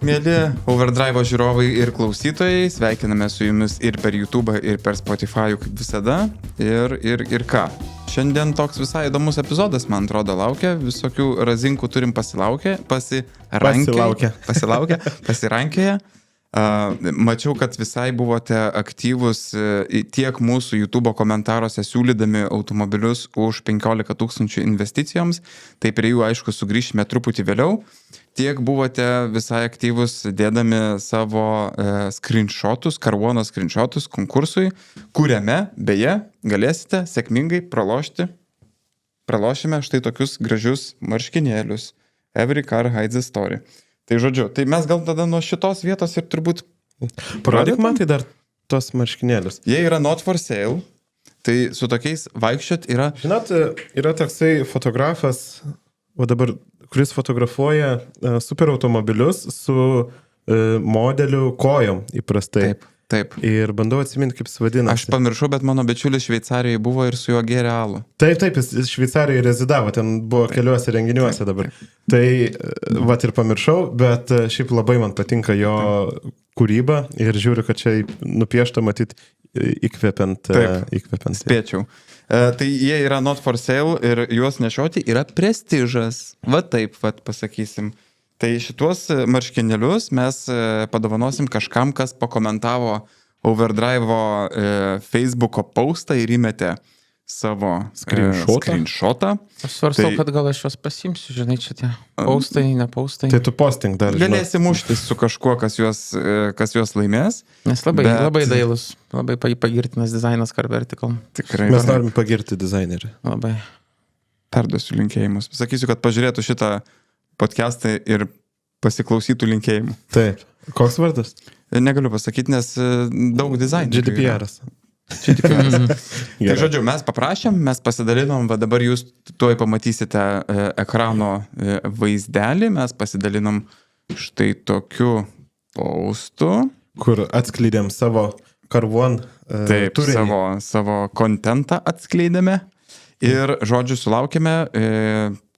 mėly Overdrive žiūrovai ir klausytojai, sveikiname su jumis ir per YouTube, ir per Spotify, kaip visada. Ir ką? Šiandien toks visai įdomus epizodas, man atrodo, laukia. Visokių razinkų turim pasirankėję. Mačiau, kad visai buvote aktyvus tiek mūsų YouTube komentaruose siūlydami automobilius už 15 000 investicijoms, tai prie jų aišku sugrįšime truputį vėliau. Tiek buvote visai aktyvus dėdami savo screenshotus, Carvono screenshotus konkursui, kuriame, beje, galėsite sėkmingai pralošime štai tokius gražius marškinėlius. Every car hides a story. Tai žodžiu, tai mes gal tada nuo šitos vietos ir turbūt... Parodyk man tai dar tos marškinėlius. Jie yra not for sale, tai su tokiais vaikščiot yra... Žinot, yra toksai fotografas, o dabar, kuris fotografuoja superautomobilius su modelių kojom įprastai. Taip. Ir bandau atsiminti, kaip jis vadinasi. Aš pamiršau, bet mano bičiulis Šveicarijoje buvo ir su juo gėrė alų. Taip, jis Šveicarijoje rezidavo, ten buvo keliuose renginiuose dabar. Tai, vat ir pamiršau, bet šiaip labai man patinka jo kūryba ir žiūriu, kad čia nupiešta matyti įkvepiant. Spėčiau. Tai jie yra not for sale ir juos nešioti yra prestižas. Va taip, pasakysim. Tai šituos marškinėlius mes padovanosim kažkam, kas pakomentavo Overdrive'o Facebook'o postą ir įmetė savo screenshotą. Aš svarstau, kad gal aš juos pasimsiu, žinai, čia tie postai, ne postai. Tai tu posting dar. Galėsi muštis su kažkuo, kas juos laimės. Nes labai dailus, labai pagirtinas dizainas Car Vertical. Tikrai. Mes norim pagirti dizainerį. Labai. Perduosiu linkėjimus. Sakysiu, kad pažiūrėtų šitą podcastą ir pasiklausytų linkėjimų. Taip. Koks vardas? Negaliu pasakyti, nes daug dizainerių. GDPR'as. Tai žodžiu, mes paprašėm, mes pasidalinom, va dabar jūs tuoj pamatysite ekrano vaizdelį, mes pasidalinom štai tokiu postu. Kur atskleidėm savo Carvon turinį. Savo kontentą atskleidėme ir žodžiu sulaukėme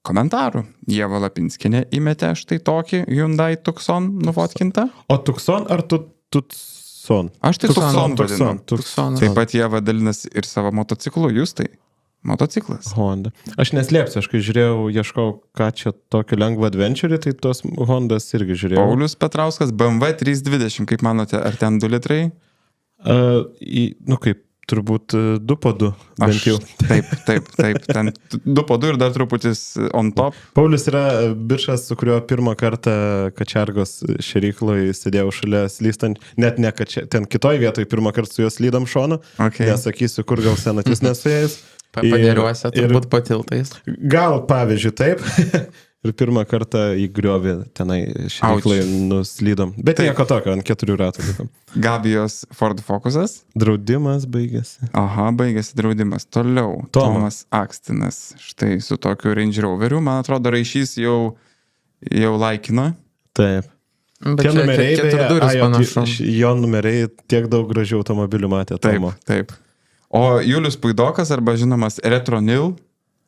komentarų. Ieva Lapinskienė įmetė štai tokį Hyundai Tucson nufotkintą. O Tucson ar Tucson? Aš tai Tucson vadinu. Tucson. Taip pat Ieva dalinasi ir savo motociklu. Jūs tai motociklas. Honda. Aš neslėpsiu, aš kai žiūrėjau, ieškau, ką čia tokio lengvo adventure, tai tos Hondas irgi žiūrėjau. Paulius Petrauskas, BMW 320, kaip manote, ar ten 2 litrai? Kaip turbūt 2 po 2, bent jau. Taip, ten 2 po 2 ir dar truputis on top. Paulius yra bičas, su kuriuo pirmą kartą Kačergos šėrykloj sėdėjau šalia slystant, net ne ten kitoj vietoj pirmą kartą su juos slydam šonu, nesakysiu, kur gal senatis nesuėjęs. Padėriuose, turbūt patiltais. Gal pavyzdžiui taip. Ir pirmą kartą į griovį tenai šėryklai nuslydom. Bet nieko tokio, ant 4 ratų likom. Gabijos Ford Focusas. Draudimas baigėsi. Aha, baigėsi draudimas. Toliau. Tomas Akstinas. Štai su tokiu Range Roveriu. Man atrodo, Raišys jau laikino. Taip. Bet tie numeriai, jo numeriai tiek daug gražių automobilių matė. Taip. O Julius Puidokas, arba žinomas Retronil,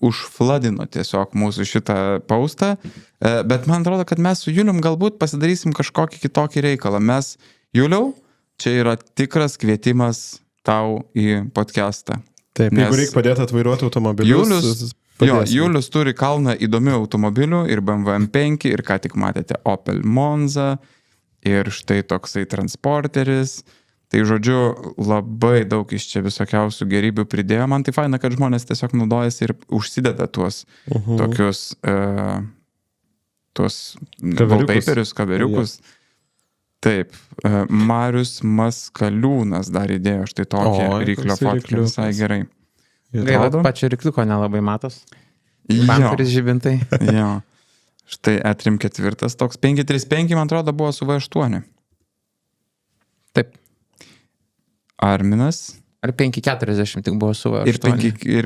užfladino tiesiog mūsų šitą postą, bet man atrodo, kad mes su Julium galbūt pasidarysim kažkokį kitokį reikalą. Mes, Juliau, čia yra tikras kvietimas tau į podcastą. Taip, jeigu reikia padėti atvairuoti automobilius. Julius turi kalną įdomių automobilių ir BMW M5, ir ką tik matėte Opel Monza, ir štai toksai transporteris. Tai žodžiu, labai daug iš čia visokiausių gerybių pridėjo. Man tai faina, kad žmonės tiesiog naudojasi ir užsideda tuos tokius wallpaperius, kaveriukus. Taip, Marius Maskaliūnas dar įdėjo štai tokį ryklio fotkę, visai gerai. Gaila, pačio rykliuko nelabai matos. Bamperis žibintai. Jo. Štai E3 4, toks 535, man atrodo, buvo su V8. Taip. Arminas. Ar 540 tik buvo su V8. Ir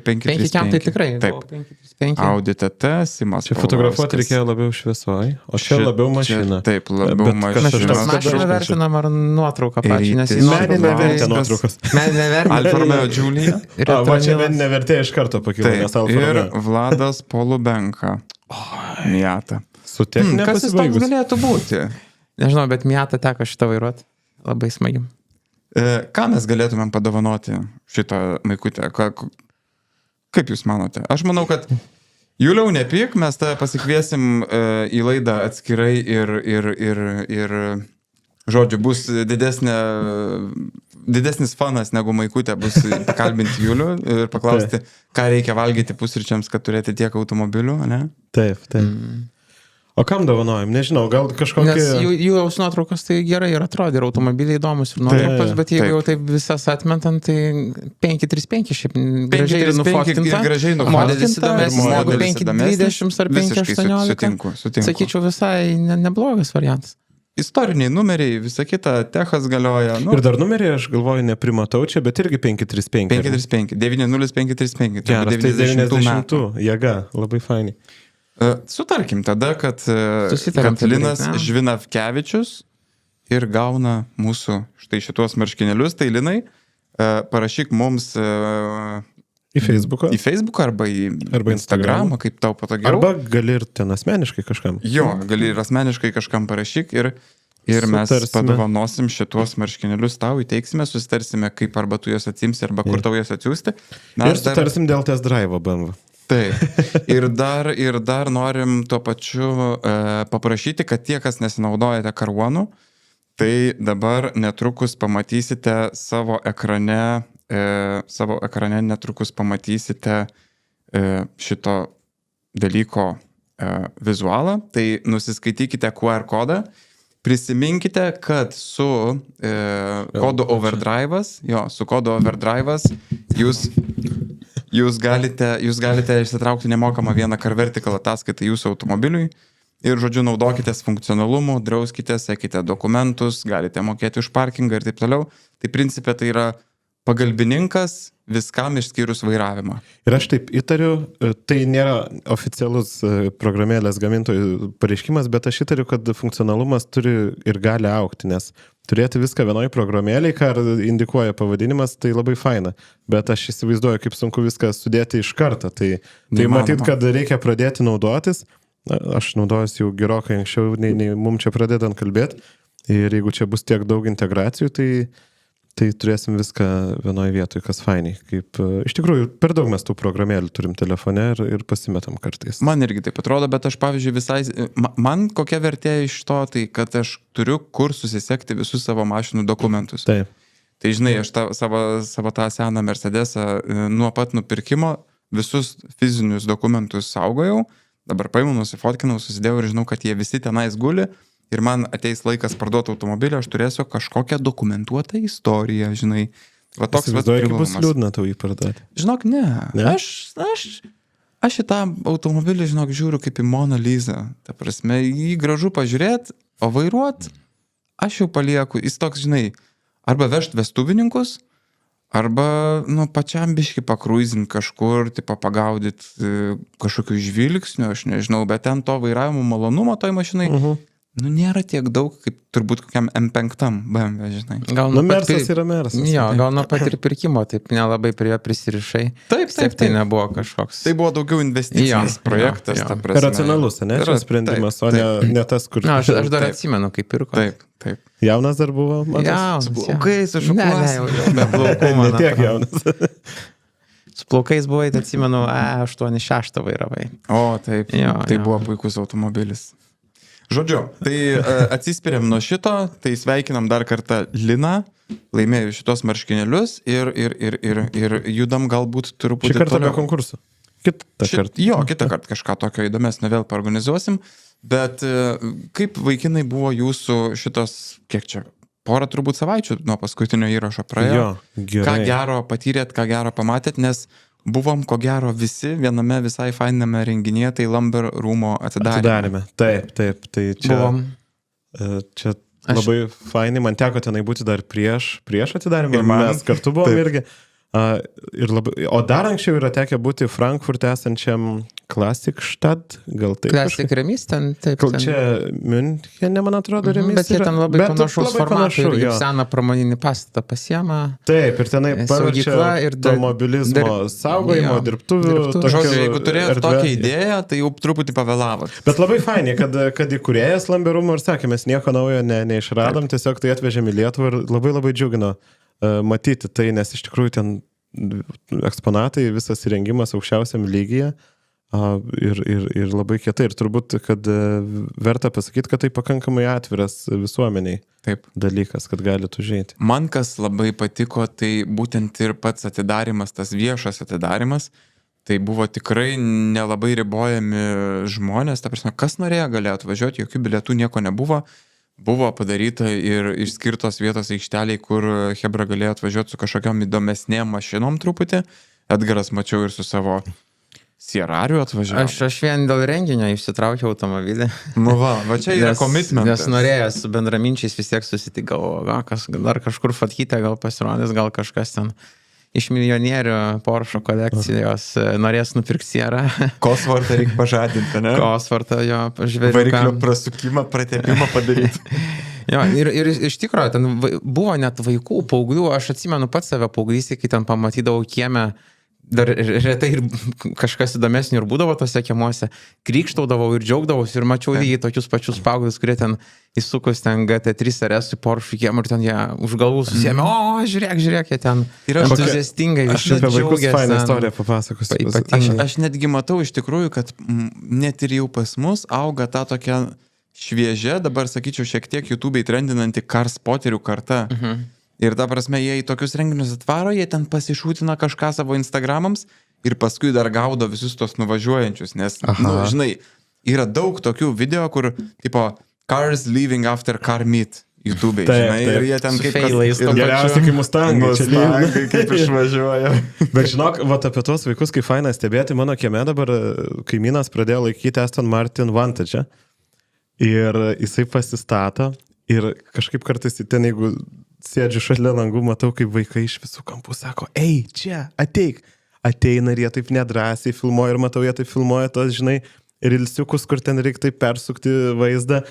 535. 5 tai tikrai. Taip. 535. Audi TT, Simas. Čia fotografuoti reikėjo labiau šviesoj, o čia labiau mašina. Taip, labiau mašina. Mes mašiną vertinam ar nuotrauką pačią, nes į meninę vertę nuotraukas. Meninę vertę. Alfa Romeo Giulia. Va čia meninę vertę iš karto pakilo, nes Alfa Romeo. Ir Vladas Polubenka. Miata. Su techninė Kas jis toks pasibaigus. galėtų būti? Nežinau, bet Miata teko šitą vairuoti. Labai smagi. Ką mes galėtumėm padovanoti šitą maikutę? Kaip jūs manote? Aš manau, kad Juliau, nepyk, mes tave pasikviesim į laidą atskirai ir žodžiu, bus didesnis fanas negu maikutė, bus pakalbinti Julių ir paklausti, ką reikia valgyti pusryčiams, kad turėti tiek automobilių, ne? Taip. O kam dovanojam? Nežinau, gal kažkokie... Nes jų nuotraukos tai gerai ir atrodė, ir automobiliai įdomus, ir nuotraukos, bet jeigu jau taip visas atmentant, tai 535 šiaip gražiai ir nufotkinta. Modelis įdomesnis negu 520 ar 518. Sutinku. Sakyčiau, visai neblogas variantas. Istoriniai numeriai, visa kita, techas galioja. Ir dar numeriai, aš galvoju, neprimatau čia, bet irgi 535. 535, 90535. Geras, tai 90 jėga, labai fainai. Sutarkim tada, kad Linas Žvinavkevičius ir gauna mūsų štai šitos marškinėlius, tai Linai, parašyk mums į Facebooką arba į Instagramą, kaip tau patogiau. Arba gali ir ten asmeniškai kažkam. Jo, gali ir asmeniškai kažkam parašyk ir mes padovanosim šitos marškinėlius tau, įteiksime, susitarsime, kaip arba tu juos atsimsi, arba kur tau juos atsiųsti. Ir sutarsim dėl test drive'o BMW. Taip. Ir dar norim tuo pačiu paprašyti, kad tie, kas nesinaudojate Karuonu, tai dabar netrukus pamatysite savo ekrane netrukus pamatysite šito dalyko vizualą. Tai nusiskaitykite QR kodą. Prisiminkite, kad su kodu Overdrive'as, jūs galite išsitraukti nemokamą vieną Car Vertical ataskaitą jūsų automobiliui ir, žodžiu, naudokitės funkcionalumu, drauskite, sekite dokumentus, galite mokėti už parkingą ir taip toliau. Tai principė tai yra pagalbininkas viskam išskyrus vairavimą. Ir aš taip įtariu, tai nėra oficialus programėlės gamintojų pareiškimas, bet aš įtariu, kad funkcionalumas turi ir gali augti, nes turėti viską vienoj programėlėj, ką indikuoja pavadinimas, tai labai faina. Bet aš įsivaizduoju, kaip sunku viską sudėti iš karto. Tai matyt, kad reikia pradėti naudotis. Aš naudojuosi jau gerokai anksčiau, nei mums čia pradedant kalbėti. Ir jeigu čia bus tiek daug integracijų, tai turėsim viską vienoje vietoje, kas fainiai. Iš tikrųjų, per daug mes tų programėlių turim telefone ir pasimetam kartais. Man irgi taip atrodo, bet aš, pavyzdžiui, man kokia vertė iš to, tai kad aš turiu kur susisekti visus savo mašinų dokumentus. Taip. Tai žinai, aš savo tą seną Mercedesą nuo pat nupirkimo visus fizinius dokumentus saugojau, dabar paimu, nusifotkinau, susidėjau ir žinau, kad jie visi tenais guli. Ir man ateis laikas parduoti automobilį, aš turėsiu kažkokią dokumentuotą istoriją, žinai. Va toks privalumas. Bus liūdna tau jį parduoti. Žinok, ne. Aš į tą automobilį, žinok, žiūriu kaip į Mona Lisa. Ta prasme, jį gražu pažiūrėti, o vairuot, aš jau palieku. Jis toks, žinai, arba vežt vestuvininkus, arba, pačiam biškį pakruizint kažkur, pagaudyti kažkokių žvilgsnių, aš nežinau, bet ten to vairavimo malonumo toj mašinai. Nėra tiek daug, kaip turbūt kokiam M5 BMW, žinai. Mersas yra Mersas. Jo, gal nuo pat ir pirkimo, taip nelabai prie jo prisirišai. Taip. Tai nebuvo kažkoks. Tai buvo daugiau investicinis projektas. Racionalus, ne? Šis sprendimas, o ne tas, kur... Aš dar atsimenu, kaip pirko. Taip. Jaunas dar buvo? Jaunas. Su plaukais, su šukuos. Be plaukų, man. Ne tiek jaunas. Su plaukais buvai, atsimenu, 86 vairavai. O, taip. Tai buvo puikus automobilis. Žodžiu, tai atsispiriam nuo šito, tai sveikinam dar kartą Liną, laimėjau šitos marškinėlius ir judam galbūt truputį toliau. Šį kartą be konkursų. Kitą kartą kažką tokio įdomesnio vėl paorganizuosim, bet kaip vaikinai buvo jūsų šitos, kiek čia, porą turbūt savaičių nuo paskutinio įrašo praėjo? Gerai. Ką gero patyrėt, ką gero pamatėt, nes buvom, ko gero, visi viename visai fainame renginyje, tai Lumber rūmo atidarėme. Taip. Tai čia labai fainai, man teko tenai būti dar prieš atidarymą, mes kartu buvom irgi. O dar anksčiau yra tekę būti Frankfurte esančiam Klassikstadt, gal taip. Classic Remis ten, taip. Čia Münchene, man atrodo, Remis. Bet jie ten labai panašaus formato ir seną pramoninį pastatą pasiema. Taip, ir tenai paverčia automobilizmo saugojimo, dirbtuvių. Žodžiu, jeigu turėjot tokią idėją, tai jau truputį pavėlavot. Bet labai fainai, kad įkūrėjas Lamberumo ir sakė, mes nieko naujo neišradom, tiesiog tai atvežėm į Lietuvą ir labai labai džiugino matyti tai, nes iš tikrųjų ten eksponatai, visas įrengimas aukščiausiam lygyje. Ir labai kietai. Ir turbūt, kad verta pasakyti, kad tai pakankamai atviras visuomeniai dalykas, kad gali užeiti. Man kas labai patiko, tai būtent ir pats atidarimas, tas viešas atidarimas, tai buvo tikrai nelabai ribojami žmonės, ta prasme, kas norėjo galėjo atvažiuoti, jokių bilietų nieko nebuvo. Buvo padaryta ir išskirtos vietos aikšteliai, kur Hebra galėjo atvažiuoti su kažkokiom įdomesnėm mašinom truputį. Edgaras mačiau ir su savo Sierrariu atvažiavo. Aš vien dėl renginio išsitraukiau automobilį. Nu va čia yra komitmentas. Nes norėjęs su bendraminčiais vis tiek susitikau, dar kažkur Fatkytė gal pasirodys, gal kažkas ten iš milijonierių Porsche kolekcijos norės nupirkti Sierrą. Cosworthą reikia pažadinti, ne? Cosworthą jo, žvėriuką. Variklio prasukimą, pratepimą padaryti. Jo, ir iš tikrųjų, ten buvo net vaikų, paauglių, aš atsimenu pats save paauglystėje, kai ten pamatydavau kieme, dar retai ir kažkas įdomesnio ir būdavo tose kiemuose, krykštaudavau ir džiaugdavausi ir mačiau lygiai tokius pačius paauglius, kurie ten įsukus ten GT3 RS į Porsche kiemą ir ten jie už galvų susėmė, žiūrėk, jie ten entuziastingai visi džiaugiasi. Aš apie vaikus fainą istoriją papasakosiu. Aš netgi matau iš tikrųjų, kad net ir jau pas mus auga ta tokia šviežia, dabar sakyčiau šiek tiek YouTube'ai trendinanti karspoterių karta. Ir ta prasme, jie į tokius renginius atvaro, jie ten pasišūtina kažką savo Instagramams ir paskui dar gaudo visus tos nuvažiuojančius, nes, žinai, yra daug tokių video, kur, tipo, cars leaving after car meet YouTube'ai, žinai, ir jie ten kaip failais. Ir geriausiai, kai Mustangai kaip išvažiuoja. Bet žinok, apie tuos vaikus, kai faina stebėti, mano kieme dabar kaimynas pradėjo laikyti Aston Martin Vantage ir jisai pasistato ir kažkaip kartais ten, jeigu sėdžiu šalia langų, matau, kaip vaikai iš visų kampų sako, ei, čia, ateik. Ateina ir jie taip nedrąsiai filmuoja ir matau, jie taip filmuoja tos, žinai, rilsiukus, kur ten reikia taip persukti vaizdą.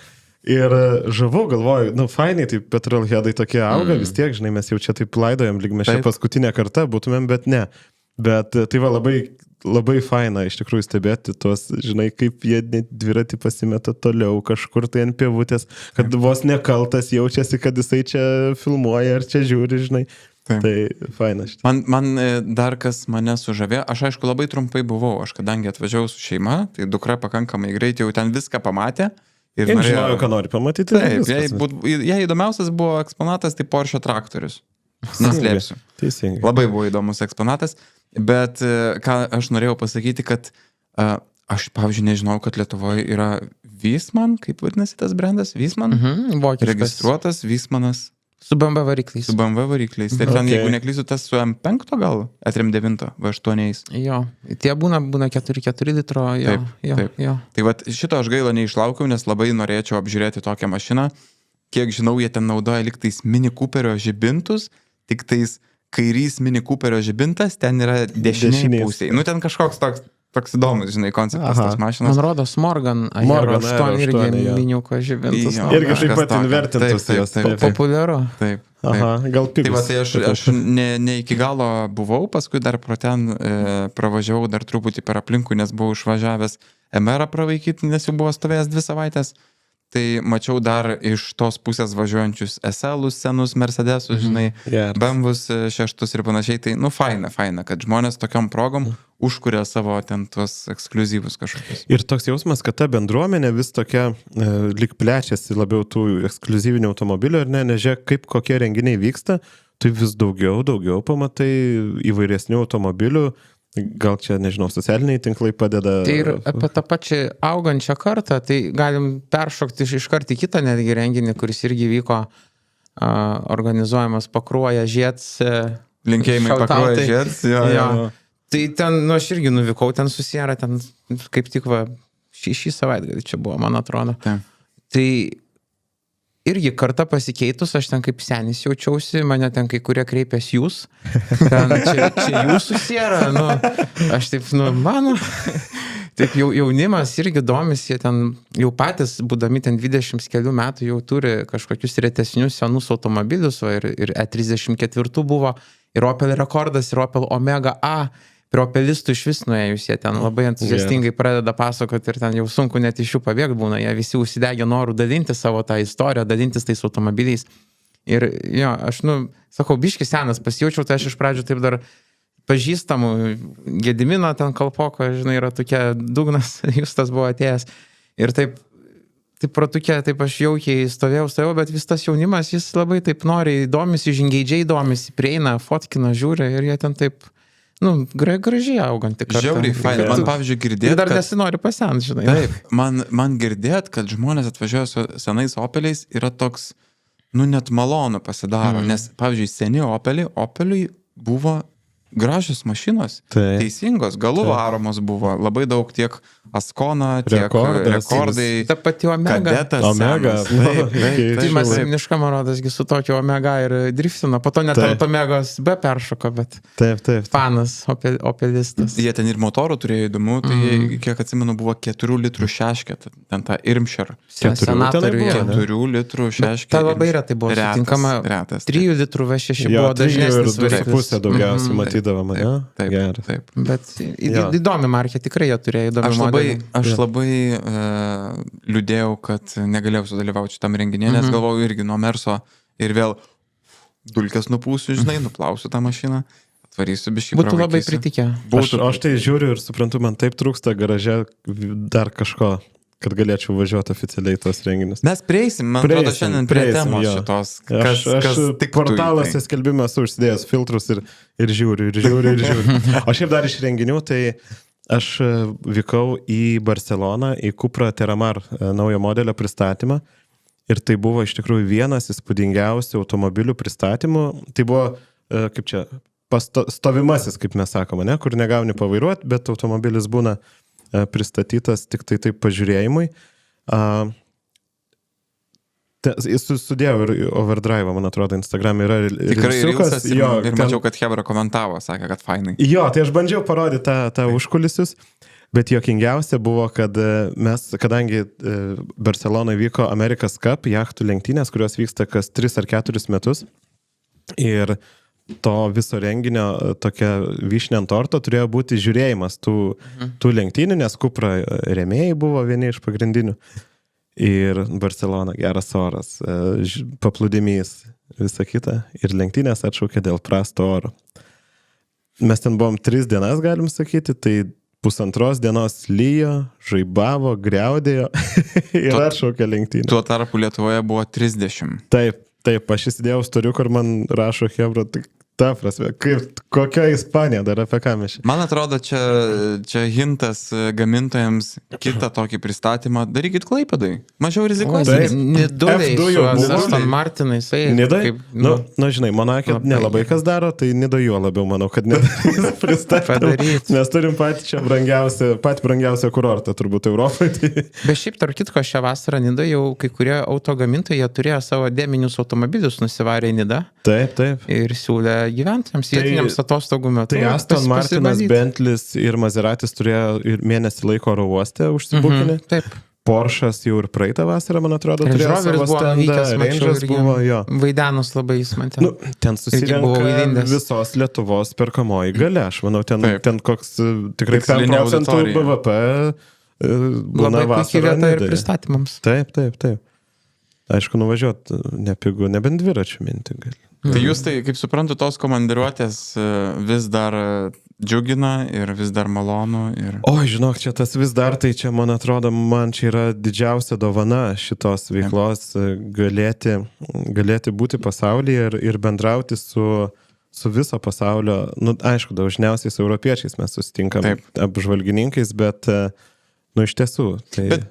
Ir žavu, galvoju, fainai, tai petrolheadai tokie auga, vis tiek, žinai, mes jau čia taip laidojam, lyg mes čia paskutinę kartą būtumėm, bet ne. Bet tai va labai faina iš tikrųjų stebėti tuos, žinai, kaip jie dviratį pasimeta toliau kažkur tai ant pievutės, kad vos nekaltas jaučiasi, kad jisai čia filmuoja ar čia žiūri, žinai. Tai faina šitą. Man dar kas mane sužavėjo, aš aišku labai trumpai buvau, aš kadangi atvažiavau su šeima, tai dukra pakankamai greitai jau ten viską pamatė. Ir žinojo, ką nori pamatyti. Taip, jai įdomiausias buvo eksponatas, tai Porsche traktorius. Neslėpsiu. Teisingai. Labai buvo įdomus eksponatas, bet ką aš norėjau pasakyti, kad aš, pavyzdžiui, nežinau, kad Lietuvoje yra Wiesmann, kaip vadinasi tas brandas? Wiesmann? Registruotas Wiesmannas. Su BMW varikliais. Su BMW varikliais. Tai ten, jeigu neklysiu, tas su M5 gal, E39, V8. Jo, tie būna 4 litro. Taip. Tai vat šito aš gaila neišlaukiau, nes labai norėčiau apžiūrėti tokią mašiną. Kiek žinau, jie ten naudoja liktais Mini Cooperio žibintus, tik tais kairys Mini Cooperio žibintas, ten yra dešinė pusė. Nu, ten kažkoks toks įdomus, žinai, konceptas tos mašinos. Man rodos Morgan Aero 8 irgi miniuko žibintus. Irgi taip pat invertintus jos. Populiaru. Taip. Aha, gal pigus. Tai va, tai aš ne iki galo buvau, paskui dar pro ten pravažiavau dar truputį per aplinkų, nes buvau išvažiavęs MR pravaikyti, nes jau buvo stovėjęs 2 savaitės. Tai mačiau dar iš tos pusės važiuojančius SL-us, senus Mercedesus, žinai, BMW-us 6 ir panašiai. Tai, faina, kad žmonės tokiom progom užkuria savo ten tuos ekskliuzyvus kažkokius. Ir toks jausmas, kad ta bendruomenė vis tokia lyg plečiasi labiau tų ekskliuzyvinių automobilių, ar ne, nežiūrėk, kaip kokie renginiai vyksta, tai vis daugiau pamatai įvairesnių automobilių. Gal čia, nežinau, socialiniai tinklai padeda. Tai ir apie tą pačią augančią kartą, tai galim peršokti iškart į kitą netgi renginį, kuris irgi vyko organizuojamas Pakruoja Žieds. Linkėjimai Pakruoja Žieds. Jo. Tai ten, aš irgi nuvykau ten su Sierra, ten kaip tik šį savaitgalį čia buvo, man atrodo. Ta. Tai irgi kartą pasikeitus, aš ten kaip senis jaučiausi, mane ten kai kurie kreipės jūs, ten čia jūsų siera, nu, aš taip, nu, mano, taip jaunimas irgi domisi, jie ten jau patys, būdami ten 20 kelių metų, jau turi kažkokius retesnius senus automobilius, ir E34 buvo, ir Opel Rekordas, ir Opel Omega A. Prie opelistų iš vis nuėjus, jie ten labai entuziastingai pradeda pasakoti ir ten jau sunku net iš jų pabėgti būna, jie visi užsidegė norų dalinti savo tą istoriją, dalintis tais automobiliais. Ir jo, aš, sakau, biški senas pasijaučiau, tai aš iš pradžių taip dar pažįstamų, Gedimino ten Kalpoko, žinai, yra tokia dugnas, Justas buvo atėjęs. Ir taip pratukė, taip aš jaukiai stovėjau, bet vis tas jaunimas, jis labai taip noriai domisi, žingeidžiai domisi, prieina, fotkina, žiūri ir jie ten taip... gražiai auganti kartą. Žiauriai fainai. Man, pavyzdžiui, girdėt, dar nesinori pasent, žinai. Taip, man girdėt, kad žmonės atvažiuoja su senais Opeliais yra toks, net malonu pasidaro, nes, pavyzdžiui, seni Opeliui buvo gražios mašinos, teisingos, galų varomos buvo, labai daug tiek Ascona, tiek rekordai, ta pati Omega. Kadetas, Omega. Timas Simniška, man rodasgi, su tokio Omega ir driftino, po to net ant Omegos be peršoko, bet fanas, opelistas. Jie ten ir motorų turėjo įdomu, tai kiek atsimenu, buvo 4 litrų šeškė, ten ta Irmscher. 4 litrų šeškė. Ta labai retai buvo sutinkama, 3 litrų V6 buvo dažnesnis variklis. 2,5 daugiausiai matydavama, ne? Taip. Bet įdomi markė, tikrai jie turėjo įdomi modelį. Aš labai liūdėjau, kad negalėjau sudalyvauti šitam renginė, nes galvojau irgi nuo Merso ir vėl dulkes nupūsiu, žinai, nuplausiu tą mašiną, atvarysiu biškį. Būtų labai pritikę. Aš tai žiūriu ir suprantu, man taip trūksta garaže dar kažko, kad galėčiau važiuoti oficialiai tos renginius. Mes prieisim, man atrodo, šiandien prie temos šitos. Aš tik portaluose skelbime esu užsidėjęs filtrus ir žiūriu. O šiaip dar iš renginių, tai aš vykau į Barceloną, į Cupra Terramar naujo modelio pristatymą ir tai buvo iš tikrųjų vienas įspūdingiausių automobilių pristatymų. Tai buvo, kaip čia, stovimasis, kaip mes sakome, ne? Kur negauni pavairuoti, bet automobilis būna pristatytas tik tai taip pažiūrėjimui. Sudėjau ir Overdrive, man atrodo, Instagram yra tikrai rilsas ir mačiau, kad Hebra komentavo, sakė, kad fainai. Jo, tai aš bandžiau parodyti tą užkulisius, bet juokingiausia buvo, kad mes, kadangi Barcelonoje vyko America's Cup jachtų lenktynės, kurios vyksta kas 3 ar 4 metus ir to viso renginio tokia vyšnė ant torto turėjo būti žiūrėjimas tų lenktynių, nes Cupra rėmėjai buvo vieni iš pagrindinių. Ir Barcelona, geras oras, paplūdimys, visa kita. Ir lenktynės atšaukė dėl prasto oro. Mes ten buvom 3 dienas, galim sakyti, tai 1,5 dienos lyjo, žaibavo, griaudėjo ir atšaukė lenktynės. Tuo tarpu Lietuvoje buvo 30. Taip, aš įsidėjau storių, kur man rašo Hebra, ta prasme, kokia Ispanija, dar apie ką mes čia. Man atrodo, čia hintas gamintojams kitą tokį pristatymą. Darykit Klaipėdai. Mažiau rizikuosite. Nidai su Aston Martinais. Nidai? Žinai, Monake nelabai kas daro, tai Nidai juo labiau manau, kad nedarys pristatymą. Mes turim patį brangiausią kurortą turbūt Europoje. Bet šiaip, tarp kitko, šią vasarą Nidai jau kai kurie autogamintojai turėjo savo deminius automobilius nusivarę į Nidą. Taip. Ir siūlė gyventojams, vietiniams atostogų metu. Tai Aston Martinas, Bentlis ir Maseratis turėjo ir mėnesį laiko oro uoste užsibukinį. Taip. Porsches jau ir praeitą vasarą, man atrodo, turėjo savo standą. Range'as buvo, jo. Vaidenus labai jis man ten. Ten susirenka visos Lietuvos perkamoji galia. Aš manau, ten koks tikrai 5% BVP būna labai puikiai vieta ir pristatymams. Taip. Aišku, nuvažiuoti nepigu, nebent dviračių minti gali. Tai jūs tai, kaip suprantu, tos komandiruotės vis dar džiugina ir vis dar malonu. Žinok, čia tas vis dar, tai čia, man atrodo, man čia yra didžiausia dovana šitos veiklos galėti būti pasaulyje ir bendrauti su viso pasaulio, aišku, dažniausiai su europiečiais mes susitinkam, apžvalgininkais, bet iš tiesų. Bet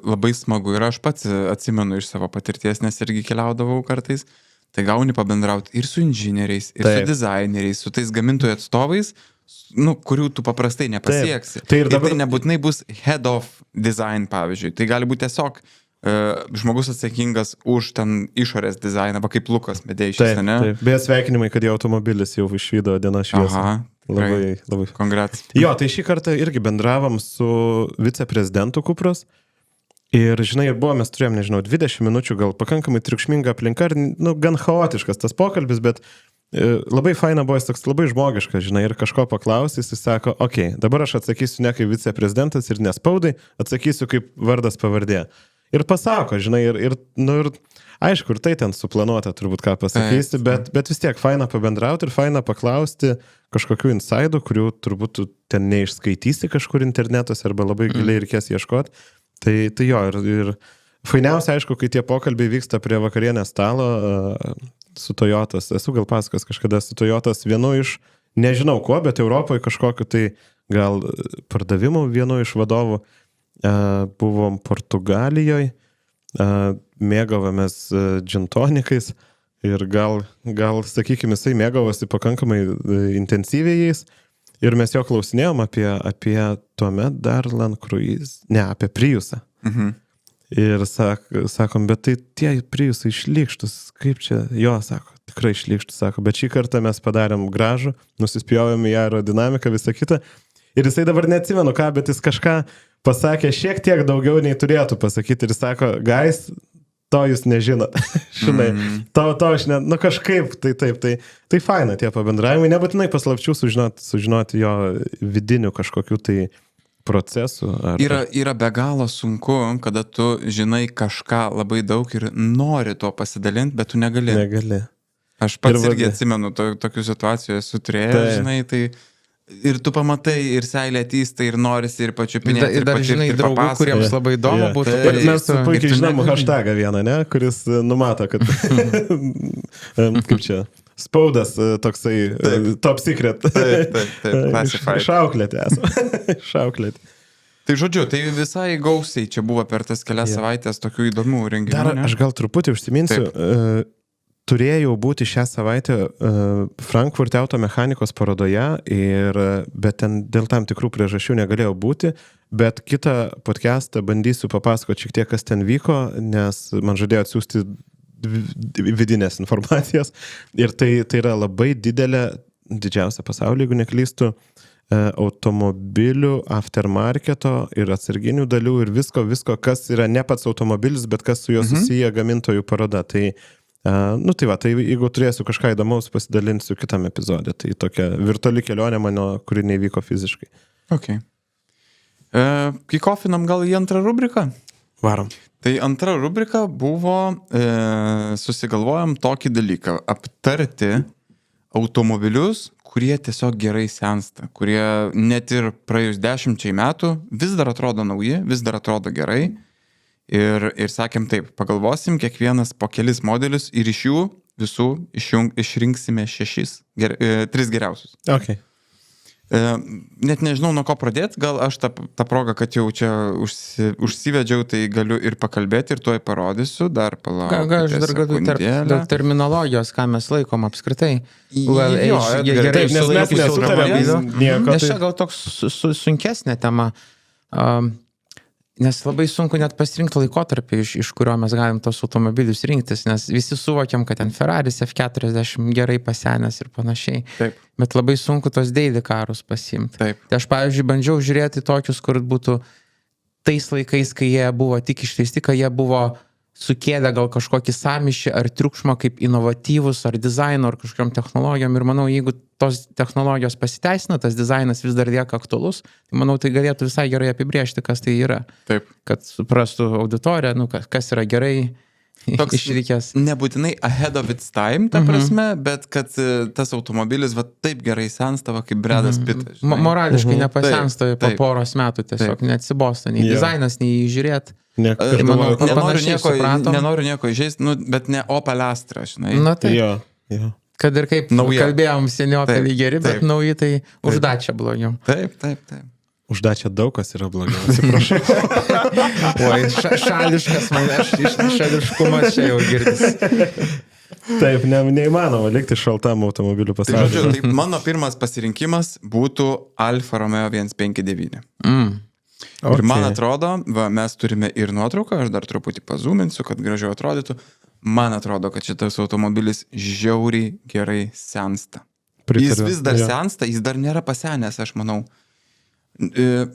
labai smagu ir aš pats atsimenu iš savo patirties, nes irgi keliaudavau kartais. Tai gauni pabendrauti ir su inžinieriais, ir su dizaineriais, su tais gamintojų atstovais, kurių tu paprastai nepasieksi. Tai ir tai nebūtinai bus head of design, pavyzdžiui. Tai gali būti tiesiog žmogus atsakingas už ten išorės dizainą, va kaip Lukas Medeišis, ne? Taip. Beje, sveikinimai, kad jo automobilis jau išvydo dienos šviesą. Aha, labai. Congrats. Jo, tai šį kartą irgi bendravom su viceprezidentu Kupros. Ir, žinai, mes turėjom, nežinau, 20 minučių, gal pakankamai triukšminga aplinka, ir, gan chaotiškas tas pokalbis, bet labai faina buvo, jis toks labai žmogiškas, žinai, ir kažko paklausys, jis sako, dabar aš atsakysiu ne kaip viceprezidentas ir nespaudai, atsakysiu kaip vardas pavardė. Ir pasako, žinai, ir aišku, ir tai ten suplanuota turbūt ką pasakysi, bet vis tiek faina pabendrauti ir faina paklausti kažkokių insidų, kurių turbūt tu ten neišskaitysi kažkur internetuose arba labai giliai reikės ieškoti. Tai jo, ir fainiausia, aišku, kai tie pokalbiai vyksta prie vakarienės stalo su Toyotas, esu gal pasakojęs kažkada su Toyotas vienu iš, nežinau kuo, bet Europoje kažkokiu tai gal pardavimų vienu iš vadovų, buvom Portugalijoje, mėgavomės džintonikais ir gal, sakykime, jisai mėgavosi pakankamai intensyviai jais. Ir mes jo klausinėjom apie tuomet dar Land Cruise, apie Priusą. Ir sakom, bet tai tie Priusai išlykštus, kaip čia, jo, sako, tikrai išlykštus, sako, bet šį kartą mes padarėm gražų, nusispjovėm į aerodinamiką, visą kitą. Ir jisai dabar neatsimenu ką, bet jis kažką pasakė šiek tiek daugiau nei turėtų pasakyti. Ir jis sako, guys, to jūs nežinot, žinai, to aš ne, kažkaip, tai faina tie pabendravimai, nebūtinai paslapčių sužinoti jo vidinių kažkokių tai procesų. Yra be galo sunku, kada tu žinai kažką labai daug ir nori to pasidalinti, bet tu negali. Aš pats irgi atsimenu, tokių situacijų esu turėjęs, žinai, tai ir tu pamatai, ir seilė atysta, ir norisi, ir pačiupinėti, ir dar, žinai, draugų, kuriems labai įdomu būtų. Ir mes puikiai žinom hashtagą vieną, ne, kuris numato, kad kaip čia, spaudas toksai top secret. Taip, classified. Šauklėti esame. Šauklėti. Tai žodžiu, tai visai gausiai čia buvo per tas kelias savaitės tokių įdomių renginių. Dar aš gal truputį užsiminsiu. Turėjau būti šią savaitę Frankfurte automechanikos parodoje, bet ten dėl tam tikrų priežasčių negalėjau būti, bet kitą podcastą bandysiu papasakoti šiek tiek, kas ten vyko, nes man žadėjo atsiųsti vidinės informacijos. Ir tai yra labai didžiausia pasaulyje, jeigu neklystu, automobilių, aftermarketo ir atsarginių dalių ir visko, kas yra ne pats automobilis, bet kas su juo susiję gamintojų paroda. Tai tai jeigu turėsiu kažką įdomaus, pasidalinsiu kitam epizodė. Tai tokia virtuali kelionė mano, kuri nevyko fiziškai. Ok. Kikofinam gal į antrą rubriką? Varom. Tai antra rubrika buvo, susigalvojom tokį dalyką, aptarti automobilius, kurie tiesiog gerai sensta, kurie net ir praėjus 10 metų vis dar atrodo nauji, vis dar atrodo gerai. Ir sakėm taip, pagalvosim kiekvienas po kelis modelius ir iš jų visų išrinksime 3 geriausius. Okay. Net nežinau, nuo ko pradėti, gal aš tą progą, kad jau čia užsivedžiau, tai galiu ir pakalbėti ir tuoj parodysiu, dar palaukite. Gal aš dar galiu dėl terminologijos, ką mes laikom apskritai. Gerai, nes mes nesutarėm nieko. Nes čia gal toks sunkesnė tema. Nes labai sunku net pasirinkti laikotarpį, iš kurio mes galim tos automobilius rinktis, nes visi suvokiam, kad ten Ferraris F40 gerai pasenęs ir panašiai. Taip. Bet labai sunku tos daily carus pasiimti. Taip. Tai aš, pavyzdžiui, bandžiau žiūrėti tokius, kur būtų tais laikais, kai jie buvo tik išleisti, kai jie buvo sukėlę gal kažkokį sąmyšį ar triukšmą kaip inovatyvus, ar dizaino, ar kažkokiam technologijom. Ir manau, jeigu tos technologijos pasiteisina, tas dizainas vis dar lieka aktualus, tai manau, tai galėtų visai gerai apibrėžti, kas tai yra. Taip. Kad suprastų auditorija, kas yra gerai išlikęs. Nebūtinai ahead of its time, ta prasme, bet kad tas automobilis taip gerai sensta, kaip Bredas Pittas. Morališkai nepasensta po poros metų, tiesiog neatsibosta, nei dizainas, nei žiūrėt. Nenoriu nieko įžeisti, bet ne Opel Astra, žinai. Na tai. Jo. Kad ir kaip kalbėjom, seniau Opelį geri, bet nauji tai už Dacia blogiau. Taip. Už Dacia daug kas yra blogiau, atsiprašau. Oi, šališkas man, šališkumas čia jau girdis. Taip, neįmanoma likti šaltam automobilių pasaulyje. Tai žodžiu, mano pirmas pasirinkimas būtų Alfa Romeo 159. Ir man atrodo, mes turime ir nuotrauką, aš dar truputį pazūminsiu, kad gražiau atrodytų. Man atrodo, kad šitas automobilis žiauriai gerai sensta. Pritariu. Jis vis dar sensta, jis dar nėra pasenęs, aš manau.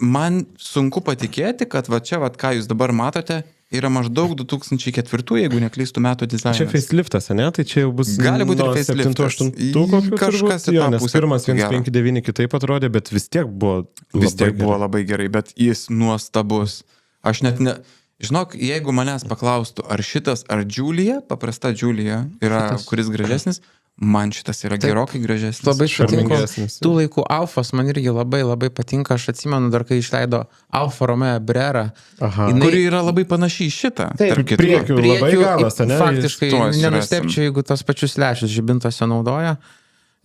Man sunku patikėti, kad va čia, ką jūs dabar matote, yra maždaug 2004, jeigu neklystų metų dizainas. Čia faceliftas, ne? Tai čia jau bus... Gali būti ir faceliftas. 7-8 kažkas į tą pusę. Pirmas 159 kitaip atrodė, bet vis tiek buvo labai gerai, bet jis nuostabus. Aš net ne... Žinok, jeigu manęs paklaustų, ar šitas, ar Giulia, paprasta Giulia, yra kuris gražesnis, man šitas yra gerokai gražesnis. Labai patinka. Tų laikų Alfas man irgi labai patinka. Aš atsimenu dar, kai išleido Alfa Romeo Brera. Kuri yra labai panašiai į šitą. Taip, priekių labai galas, ne? Faktiškai nenustepčiau, jeigu tos pačius lęšius žibintose naudoja.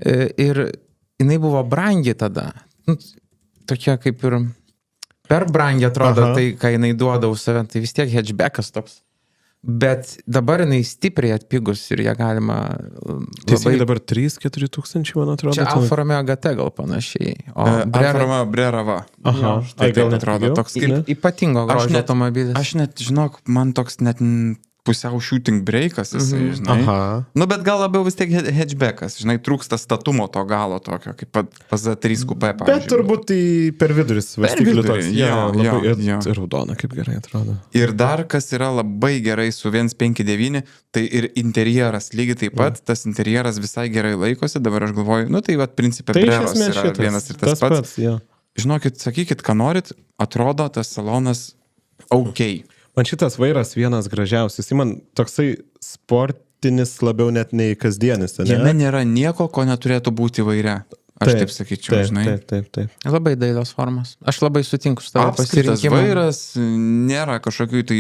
Ir jinai buvo brangi tada. Tokia kaip ir per brangi atrodo tai, ką jinai duoda už save. Tai vis tiek hatchbackas toks. Bet dabar jinai stipriai atpigus ir ją galima labai... dabar 3-4 tūkstančiai, man atrodo. Čia Alfa Romeo GT gal panašiai. O Alfa Romeo Brera va. Tai gal atrodo toks kaip... Ypatingo grožio automobilis. Aš net, žinok, man toks net pusiau shooting breakas, jisai, žinai. Nu, bet gal labiau vis tiek hatchbackas, žinai, trūksta statumo to galo tokio, kaip pas Z3 kupė, pavyzdžiui. Bet turbūt tai per viduris varstyklių toks. Ir raudona, kaip gerai atrodo. Ir dar, kas yra labai gerai su 159, tai ir interjeras lygiai taip pat, tas interjeras visai gerai laikosi, dabar aš galvoju, nu tai principė Breros yra vienas ir tas pats. Žinokit, sakykit, ką norit, atrodo tas salonas ok. Man šitas vairas vienas gražiausias. Jis man toksai sportinis labiau net nei kasdienis. Ne? Jame nėra nieko, ko neturėtų būti vaire. Aš taip sakyčiau, žinai. Taip. Labai dailios formos. Aš labai sutinku su tavo pasirinkimu. Apskritas vairas, nėra kažkokių tai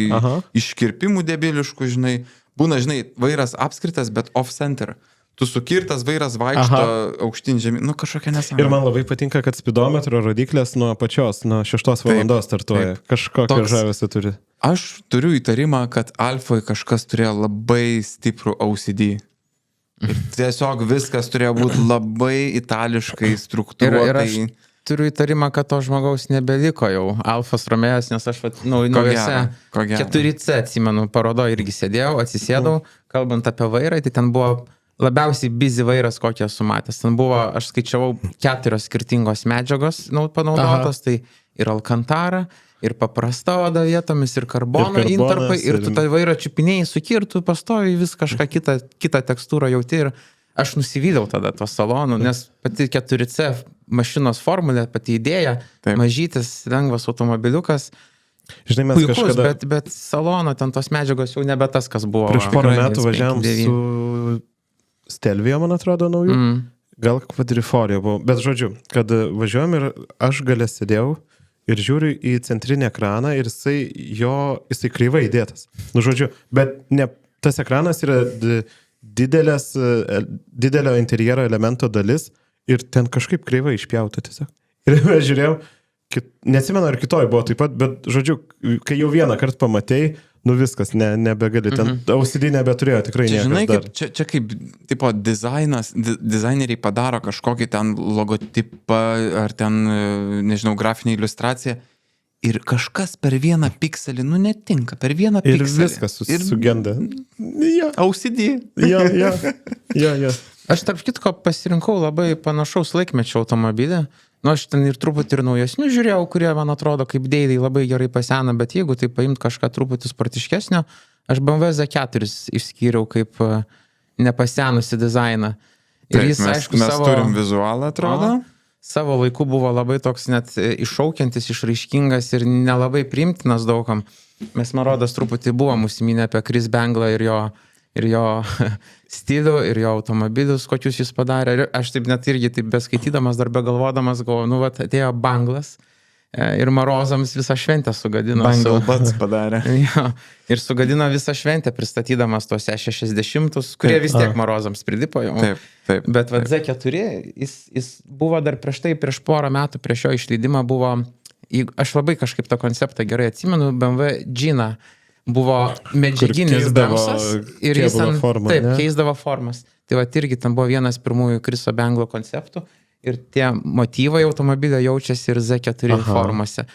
iškirpimų debiliškų, žinai. Būna, žinai, vairas apskritas, bet off-center. Tu sukirtas vairas vaikšto aukštyn žemyn, nu kažkokia nesąmonė. Ir man labai patinka, kad spidometro rodiklės nuo 6 valandos startuoja. Kažkokią žavesį turi. Aš turiu įtarimą, kad Alfoj kažkas turėjo labai stiprų OCD. Ir tiesiog viskas turėjo būti labai itališkai struktūruotai. Ir aš turiu įtarimą, kad to žmogaus nebeliko jau Alfas Romejas, nes aš naujose 4C, atsimenu, parodoje irgi sėdėjau, atsisėdau, kalbant apie vairą, tai ten buvo labiausiai busy vairas, kokį esu matęs. Ten buvo, aš skaičiavau 4 skirtingos medžiagos panaudotos, tai ir Alcantara, ir paprasta oda vietomis, ir karbono intarpai, ir tu tą vairą čiupinėjai, sukirtų, pastovi vis kažką kitą tekstūrą jauti. Ir aš nusivyliau tada tuo salonu, nes pati 4C mašinos formulė, pati idėja, mažytis, lengvas automobiliukas, žinai, mes puikus, kažkada... bet salono ten tos medžiagos jau nebe tas, kas buvo. Prieš porą metų važiavom su Stelvija, man atrodo, naujų. Gal kvadriforija buvo. Bet žodžiu, kad važiuojam ir aš gale sėdėjau ir žiūriu į centrinį ekraną ir jisai kreivai įdėtas. Nu, žodžiu, bet ne, tas ekranas yra didelio interjero elemento dalis ir ten kažkaip kreivai išpjauta tiesiog. Ir mes žiūrėjom, neatsimenu, ar kitoj buvo taip pat, bet žodžiu, kai jau vieną kartą pamatėjai, nu viskas, nebegali. Ten OCD nebeturėjo tikrai niekas. Žinai, čia kaip tipo dizaineriai padaro kažkokį ten logotipą ar ten, nežinau, grafinę iliustraciją ir kažkas per vieną pikselį, nu netinka, per vieną pikselį. Ir viskas sugenda. OCD. Jo. Aš tarp kitko pasirinkau labai panašaus laikmečio automobilį. Nu, aš ten ir truputį ir naujesnių žiūrėjau, kurie, man atrodo, kaip deiliai labai gerai pasena, bet jeigu tai paimt kažką truputį sportiškesnio, aš BMW Z4 išskyriau kaip nepasenusi dizainą. Ir taip, jis, aišku, mes turim vizualą, atrodo. Savo laiku buvo labai toks net iššaukiantis, išraiškingas ir nelabai priimtinas daugam. Mes, man rodos, truputį buvom užsiminę apie Chris Banglą ir jo stilių, ir jo automobilius, kokius jis padarė. Ir aš taip net irgi taip beskaitydamas, dar begalvodamas, galvoju, nu, vat, atėjo Banglas ir Marozams visą šventę sugadino. Bangle pats padarė. Jo, ir sugadino visą šventę, pristatydamas tuos 60-us, kurie vis tiek Marozams pridipo jau. Taip. Bet vat Z4, jis buvo dar prieš porą metų, prieš jo išleidimą buvo, aš labai kažkaip tą konceptą gerai atsimenu, BMW Gina buvo medžiaginis bremsas ir jis keisdavo formas. Tai va, irgi ten buvo vienas pirmųjų Chriso Banglo konceptų ir tie motyvai automobilio jaučiasi ir Z4 formose.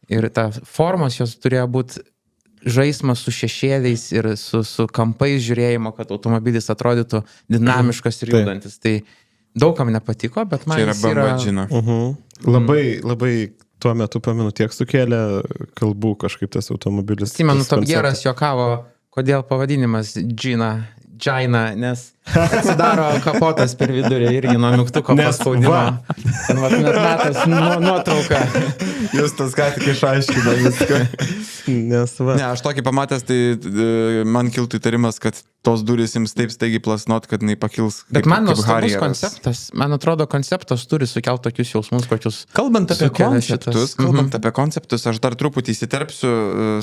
Ir ta formos jos turėjo būti žaismas su šešėliais ir su kampais žiūrėjimo, kad automobilis atrodytų dinamiškas ir judantis. Tai daugam nepatiko, bet man jis yra... Labai tuo metu, pamenu, tiek sukėlė kalbų kažkaip tas automobilis. Atsimenu, Top Gearas juokavo, kodėl pavadinimas Jaina, nes atsidaro kapotas per vidurį irgi nuo mygtuko paspaudimo. Ten net metas nuotrauka. Jūs tas ką tik išaiškino viską. Nes va. Ne, aš tokį pamatęs, tai man kiltų įtarimas, kad tos durys jums taip staigiai plasnot, kad jinai pakils. Bet man nuostabus konceptas, man atrodo, konceptas turi sukelt tokius jausmus, kokius... Kalbant apie konceptus, aš dar truputį įsiterpsiu,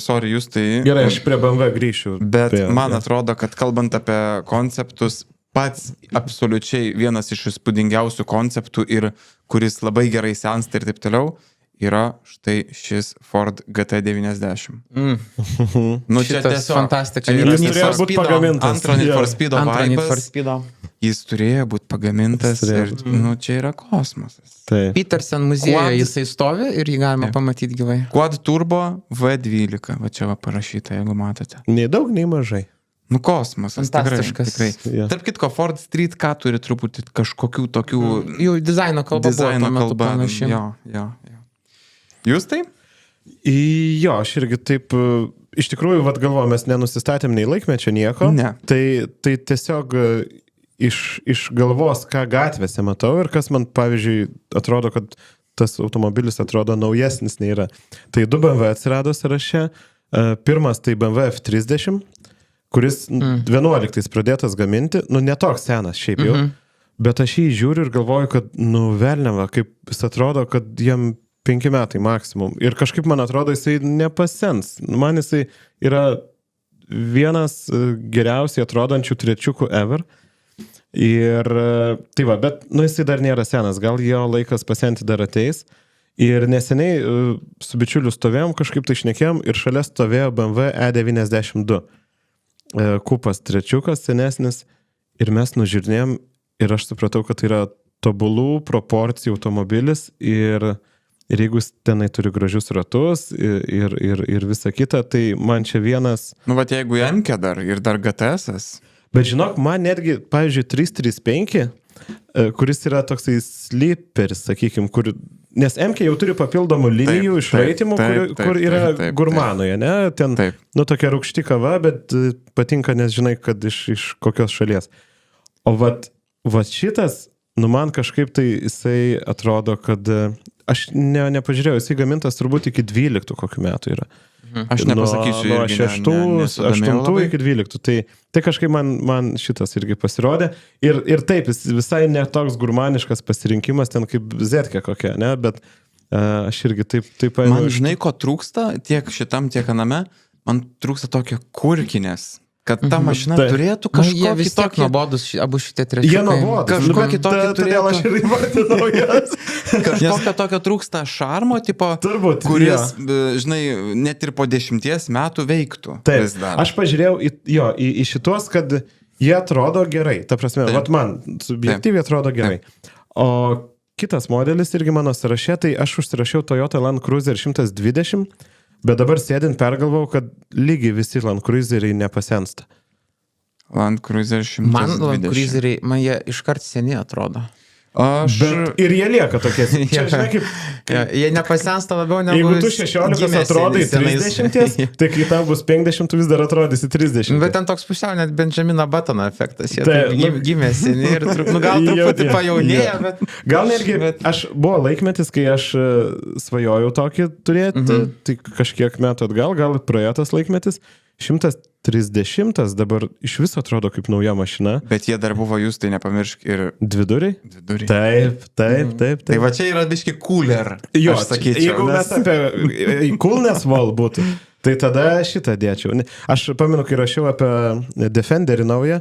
sorry, jūs tai... Gerai, aš prie BMW grįšiu. Bet man atrodo, kad kalbant apie konceptus, pats absoliučiai vienas iš įspūdingiausių konceptų ir kuris labai gerai sensta ir taip toliau, yra štai šis Ford GT90. Nu, čia tiesiog fantastika. Jis turėjo būti pagamintas. Antro Need for Speedo vaibas. Jis turėjo būti pagamintas ir, nu, čia yra kosmosas. Petersen muziejuje jisai stovi ir jį galima pamatyti gyvai. Quad Turbo V12, va čia va parašyta, jeigu matote. Nei daug, nei mažai. Nu, kosmosas. Fantastiškas. Tikrai. Tarp kitko, Ford Street ką turi truputį kažkokių tokių... Jau dizaino kalba buvo panaši. Jo. Jūs taip? Jo, aš irgi taip, iš tikrųjų, vad galvoju, mes nenusistatėm nei laikmečio nieko. Ne. Tai tiesiog iš galvos, ką gatvėse matau ir kas man, pavyzdžiui, atrodo, kad tas automobilis atrodo naujesnis nei yra. Tai 2 BMW atsirado sąraše. Pirmas tai BMW F30, kuris 11 pradėtas gaminti, nu netoks senas šiaip jau, bet aš jį žiūriu ir galvoju, kad, nu velniava, kaip jis atrodo, kad jam 5 metai maksimum. Ir kažkaip man atrodo, jisai nepasens. Man jisai yra vienas geriausiai atrodančių trečiukų ever. Ir tai va, bet nu jisai dar nėra senas, gal jo laikas pasenti dar ateis. Ir neseniai su bičiuliu stovėjom, kažkaip tai šnekėjom ir šalia stovėjo BMW E92. Kupas trečiukas senesnis ir mes nužiūrėjom ir aš supratau, kad tai yra tobulų proporcijų automobilis ir jeigu jis tenai turi gražius ratus ir visa kita, tai man čia vienas... Nu, vat jeigu M-kę dar ir dar GTS-as. Bet žinok, man netgi, pavyzdžiui, 335, kuris yra toksai sliperis, sakykim, kur... Nes M-kę jau turi papildomų linijų išraitimų, kur yra gurmanoje, ne? Ten, nu, tokia rūgšti kava, bet patinka, nes žinai, kad iš kokios šalies. O vat šitas, nu, man kažkaip tai jisai atrodo, kad... Aš nepažiūrėjau, jisai gamintas turbūt iki 12 kokių metų yra. Aš nepasakysiu. Nuo 8 iki 12. Tai kažkaip man šitas irgi pasirodė. Ir taip, jis visai netoks gurmaniškas pasirinkimas, ten kaip zetke kokia, ne? Bet aš irgi taip... Man žinai, ko trūksta tiek šitam, tiek aname, man trūksta tokio kurkinės. Kad ta mašina turėtų kažkokį tokį... nuobodus abu šitie trečiukai. Jie nuobodus. Kažkokį tokį turėtų... Aš ir įvardinau jas. Kažkokio tokio trūksta šarmo, tipo, turbūt, kuris, žinai, net ir po 10 metų veiktų. Taip, aš pažiūrėjau į šitos, kad jie atrodo gerai. Ta prasme, vat man subjektyviai atrodo gerai. O kitas modelis irgi mano sąraše, tai aš užsirašiau Toyota Land Cruiser 120, bet dabar sėdint pergalvau, kad lygiai visi Land Cruiseriai nepasensta. Land Cruiser 120. Man Land Cruiseriai, man jie iškart seni atrodo. Bet ir jie lieka tokie. Čia, žinai, kaip... Jie nepasensta labiau negu... Jeigu tu 16 atrodai 30, tai kai tau bus 50, tu vis dar atrodysi 30. Bet ten toks pusiau net Benjamino Buttono efektas. Jie gimė seni ir gal truputį pajaunėja, bet... Gal netgi, aš buvo laikmetis, kai aš svajojau tokį turėti, tai kažkiek metų atgal, gal praėjo tas laikmetis. 130 dabar iš viso atrodo kaip nauja mašina. Bet jie dar buvo, jūs tai nepamiršk ir... Dviduriai? Dviduriai. Taip. Tai va čia yra biški cooler. Jo, jeigu mes apie coolness wall būtų, tai tada šitą dėčiau. Aš pamenu, kai rašiau apie Defenderį naują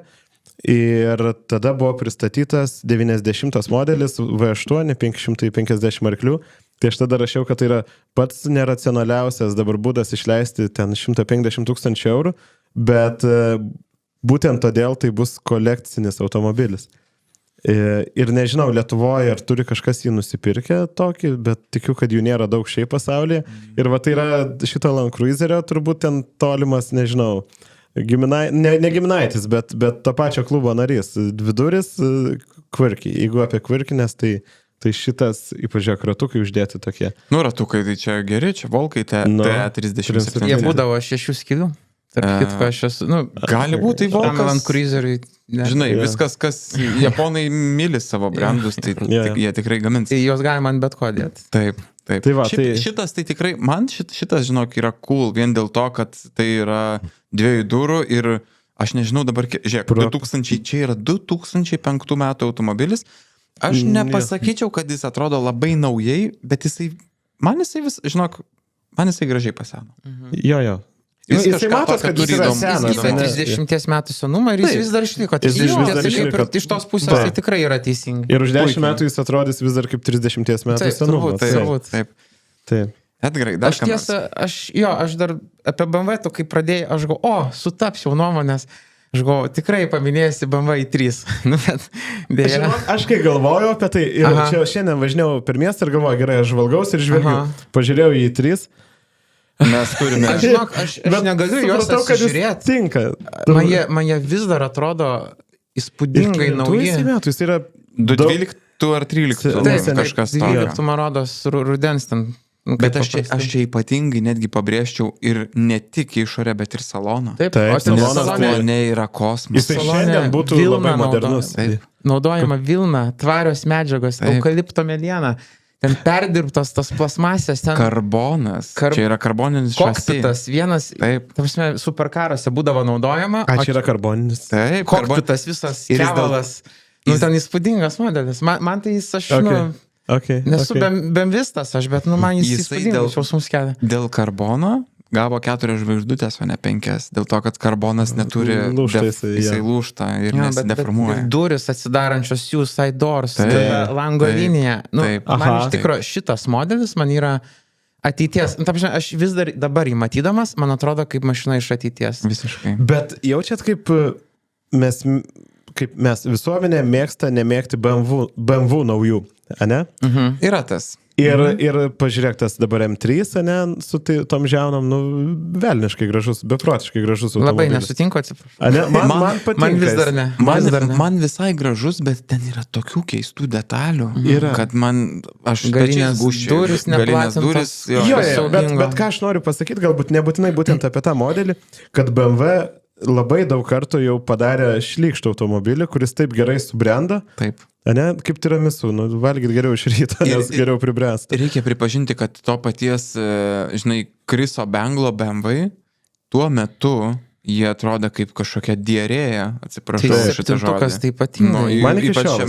ir tada buvo pristatytas 90 modelis V8 550 arklių. Tai aš tada rašiau, kad tai yra pats neracionaliausias dabar būdas išleisti ten 150 000 eurų, bet būtent todėl tai bus kolekcinis automobilis. Ir nežinau, Lietuvoje ar turi kažkas jį nusipirkę tokį, bet tikiu, kad jų nėra daug šiaip pasaulyje. Ir va tai yra šito Land Cruiserio turbūt ten tolimas, nežinau, ne giminaitis, bet to pačio klubo narys. Viduris Quirky. Jeigu apie Quirkinės, tai šitas, ypač ratukai uždėti tokie. Nu, ratukai, tai čia geri, čia Volkai, T37. Jie būdavo 6 skylių. Tarp kitko, aš esu, gali būti Volkas. Land Cruiseriui. Žinai, viskas, kas japonai myli savo brandus, tai jie tikrai gamins. Tai jos galima ant bet ko dėti. Taip. Tai va, šitas tai tikrai, man šitas, žinok, yra cool, vien dėl to, kad tai yra 2 durų ir aš nežinau dabar, žiūrėk, 2000, čia yra 2005 metų automobilis. Aš nepasakyčiau, kad jis atrodo labai naujai, bet man jisai gražiai paseno. Jo. Jisai matos, kad jis yra senas. Jis 30 metų senumą ir jis vis dar išliko. Iš tos pusės tai tikrai yra teisingai. Ir už 10 metų jis atrodys vis dar kaip 30 metų senumas. Taip. Edgarai, dar ką nors. Aš dar apie BMW, tu kai pradėjai, aš sutapsiu nuomonės. Aš tikrai paminėjusi BMW i3. Aš kai galvoju apie tai, ir čia šiandien važinėjau per miestą ir galvoju, gerai, aš žvalgaus ir žvelgiu. Pažiūrėjau į i3. Mes turime. Aš negaliu juos žiūrėti. Tinka. Man jie vis dar atrodo įspūdingai nauji. Jis yra 12 ar 13. Kažkas to. 12 man rodos rudens ten. Bet aš čia ypatingai netgi pabrėžčiau ir ne tik išorę, bet ir saloną. Taip, salone yra kosmos. Jis šiandien būtų labai modernus. Naudojama vilna, tvarios medžiagos, eukalipto mediena. Ten perdirbtos tos plasmasės. Karbonas. Čia yra karboninis šasi. Kokpitas vienas, superkaruose būdavo naudojama. Čia yra karboninis. Taip. Kokpitas visas kevalas. Ten įspūdingas modelis. Man tai jis, aš nesu bemvistas, bet man jis įspūdingas jausmus kelia. Dėl karbono gavo 4 žvaigždutės, o ne 5. Dėl to, kad karbonas neturi jisai lūžta ir nesideformuoja. Duris atsidarančios side doors, lango linija. Man iš tikrųjų šitas modelis man yra ateities. Aš vis dar dabar jį matydamas, man atrodo kaip mašina iš ateities. Visiškai. Bet jaučiat, kaip mes visuomenė mėgsta nemėgti BMW naujų, ane? Yra tas. Ir pažiūrėk, tas dabar M3, ane, su tom žiaunom, velniškai gražus, beprotiškai gražus automobilis. Labai nesutinku, atsiprašau. Man patinka. Man vis dar ne. Man visai gražus, bet ten yra tokių keistų detalių, kad aš galinės duris neplatintos. Bet ką aš noriu pasakyti, galbūt nebūtinai būtent apie tą modelį, kad BMW labai daug kartų jau padarė šlykštą automobilį, kuris taip gerai subrendo. Taip. Ne, kaip tiramisu, valgyt geriau iš ryto, nes geriau pribręsta. Reikia pripažinti, kad to paties, Chriso Banglo BMW tuo metu jie atrodo kaip kažkokia diarėja, atsiprašau šitą žodį. Tai 7-tukas tai ypatingai. Man iki ypač šiol.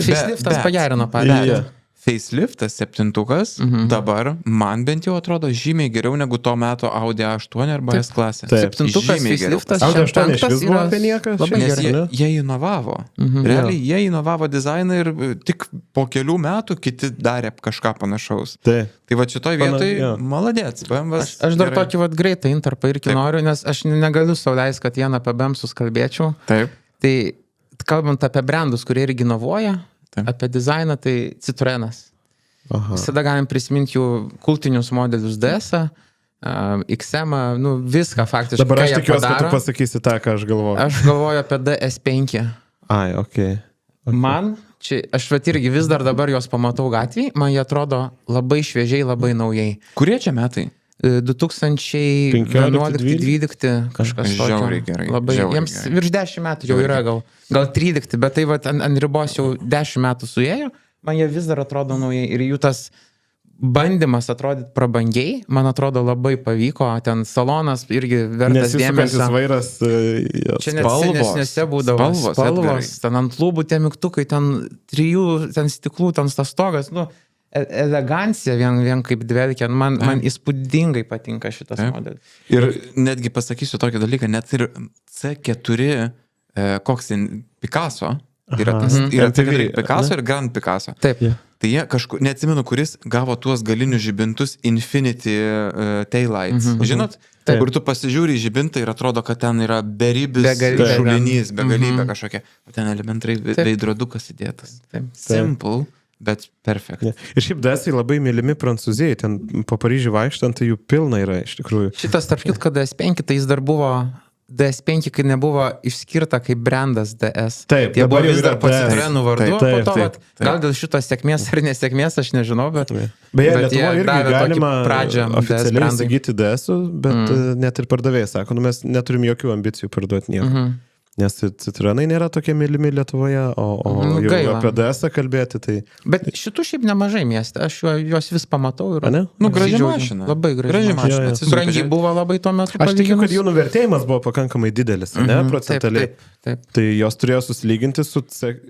Faceliftas pagerino padėtį. Faceliftas 7-tukas dabar man bent jau atrodo žymiai geriau negu to meto Audi A8 arba S klasė. 7-tukas faceliftas Audi A8 iš vis buvo apie nieką. Nes jie inovavo. Realiai jie inovavo dizainą ir tik po kelių metų kiti darė kažką panašaus. Tai va šitoj vietoj maladėts. Aš dar tokį greitą intarpą irgi noriu, nes aš negaliu sau leisti, kad vieną apie BEMSus kalbėčiau. Taip. Tai kalbant apie brandus, kurie irgi inovuoja, apie dizainą, tai Citroenas. Visada galim prisiminti jų kultinius modelius DS-ą, XM-ą, viską faktiškai. Dabar aš tikiuosi, kad tu pasakysi tą, ką aš galvoju. Aš galvoju apie DS5. Okay. Man, aš irgi vis dar dabar jos pamatau gatvėj, man jie atrodo labai šviežiai, labai naujai. Kurie čia metai? 2011-2012 kažkas tokio. Žiauriai gerai. Jiems virš 10 metų jau yra, gal 13, bet tai ant ribos jau 10 metų suėjo, man jie vis dar atrodo naujai ir jų tas bandymas atrodyti prabangiai, man atrodo labai pavyko, ten salonas irgi vertas dėmesio. Nesisukantis vairas, čia net senesnėse būdavo spalvos, ten ant lūbų tie mygtukai, ten 3 stiklų, ten tas stogas, elegancija vien kaip dvelkia, man įspūdingai patinka šitas modelis. Ir netgi pasakysiu tokį dalyką, net ir C4, koks Picasso, yra Picasso ir Grand Picasso. Taip. tai jie kažkur, neatsimenu, kuris gavo tuos galinius žibintus Infinity Taillights. Žinot, kur tu pasižiūri į žibintą ir atrodo, kad ten yra beribis šulinys, begalybė kažkokia. O ten elementrai veidrodukas įdėtas. Simple, bet perfect. Ir šiaip DS-ai labai mylimi Prancūzijai, ten po Paryžių vaikštant, tai jų pilna yra iš tikrųjų. Šitas, tarp kitko, DS5, tai jis dar buvo DS5, kai nebuvo išskirta kaip brandas DS. Taip, jie buvo vis dar po DS. Citroenų vardu, Taip, po to, vat, gal dėl šitos sėkmės ar nesėkmės, aš nežinau, bet... Beje, bet Lietuvoje irgi galima pradžią oficialiai įsigyti DS-ų, bet net ir pardavėjai sako, nu mes neturim jokių ambicijų parduoti nieko. Nes Citroenai nėra tokie mylimi Lietuvoje, o jau apie DS-ą kalbėti, tai... Bet šitų šiaip nemažai mieste, aš juos vis pamatau ir... Ne? Nu, graži mašina. Labai graži mašina. Brangiai buvo labai tuo metu. Aš tikiu, kad jų nuvertėjimas buvo pakankamai didelis, ne, procentaliai. Taip. Tai jos turėjo susilyginti su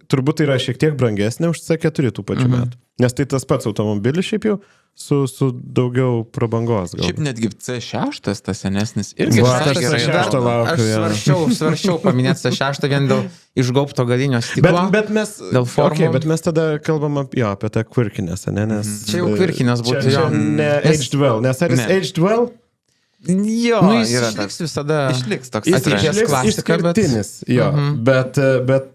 turbūt tai yra šiek tiek brangesnė už C4 tų pačių metų. Nes tai tas pats automobilis šiaip jau su daugiau prabangos. Gal. Šiaip netgi C6, tas senesnis, irgi C6 laukiu. Aš svarsčiau paminėti C6 vien dėl išgaubto galinio stiklo. Bet mes, bet mes tada kalbam apie tą kvirkinės, ne? Nes, čia jau kvirkinės būtų. Čia ne aged well, nes ar jis aged well? Jo, nu, jis išliks visada. Išliks toks ateities klasika, jo, bet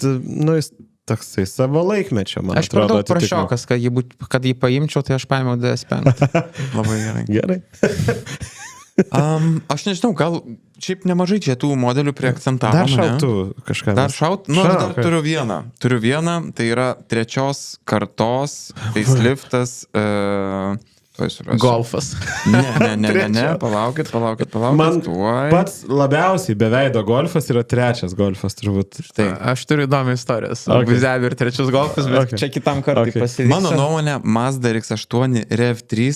nu, jis toksai savo laikmečio, man aš atrodo. Aš per daug prašiokas, kad jį paimčiau, tai aš paėmiau DS5. Labai gerai. Gerai. Aš nežinau, gal šiaip nemažai čia tų modelių priakcentavo. Dar šautų kažką. Dar šautų? Nu, dar turiu vieną. Tai yra 3 kartos faceliftas. Golfas. Ne, palaukit. Man pats labiausiai beveido golfas yra 3 golfas, turbūt. Tai aš turiu įdomią istoriją su Buzeviu ir 3 golfas, bet čia kitam kartui pasivyks. Mano nuomonė, Mazda RX8 REV3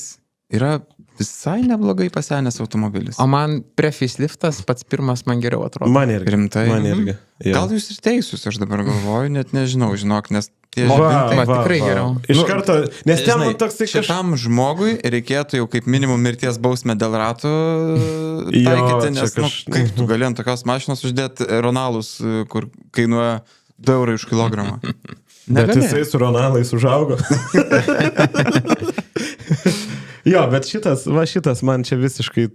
yra visai neblogai pasenęs automobilis. O man pre-faceliftas pats pirmas man geriau atrodo. Man irgi. Rimtai? Man irgi. Gal jūs ir teisūs, aš dabar galvoju, net nežinau, žinok, nes tie tikrai geriau. Iš karto, nes ten toks šitam žmogui reikėtų jau kaip minimum mirties bausmę dėl ratų taikyti, nes kaip tu gali ant tokios mašinos uždėti Ronalus, kur kainuoja 2 € už kilogramą. Bet jisai su Ronalais užaugo. Jo, bet šitas man čia visiškai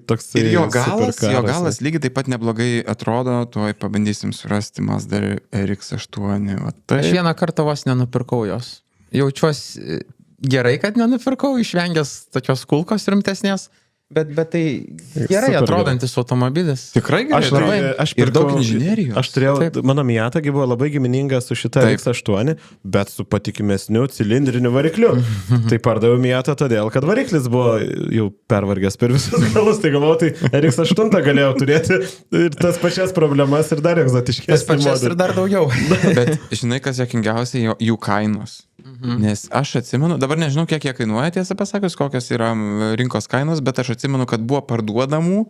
toksai... Ir jo galas lygiai taip pat neblogai atrodo, tuoj pabandysim surasti Mazda RX8. Aš vieną kartą vos nenupirkau jos. Jaučiuosi gerai, kad nenupirkau, išvengęs tokios kulkos rimtesnės. Bet tai gerai atrodantis automobilis. Tikrai gerai. Ir daug inžinerijos. Aš turėjau, mano Miata buvo labai gimininga su šita RX8, bet su patikimesniu cilindriniu varikliu. Tai pardaviau Miata todėl, kad variklis buvo jau pervargęs per visus galus. Tai galvoju, tai RX8 galėjau turėti ir tas pačias problemas ir dar egzotiškesnį. Tas pačias ir dar daugiau. Bet žinai, kas juokingiausiai, jų kainos. Nes aš atsimenu, dabar nežinau, kiek jie kainuoja, tiesą pasakius, kokios yra rinkos kainos, bet aš atsimenu, kad buvo parduodamų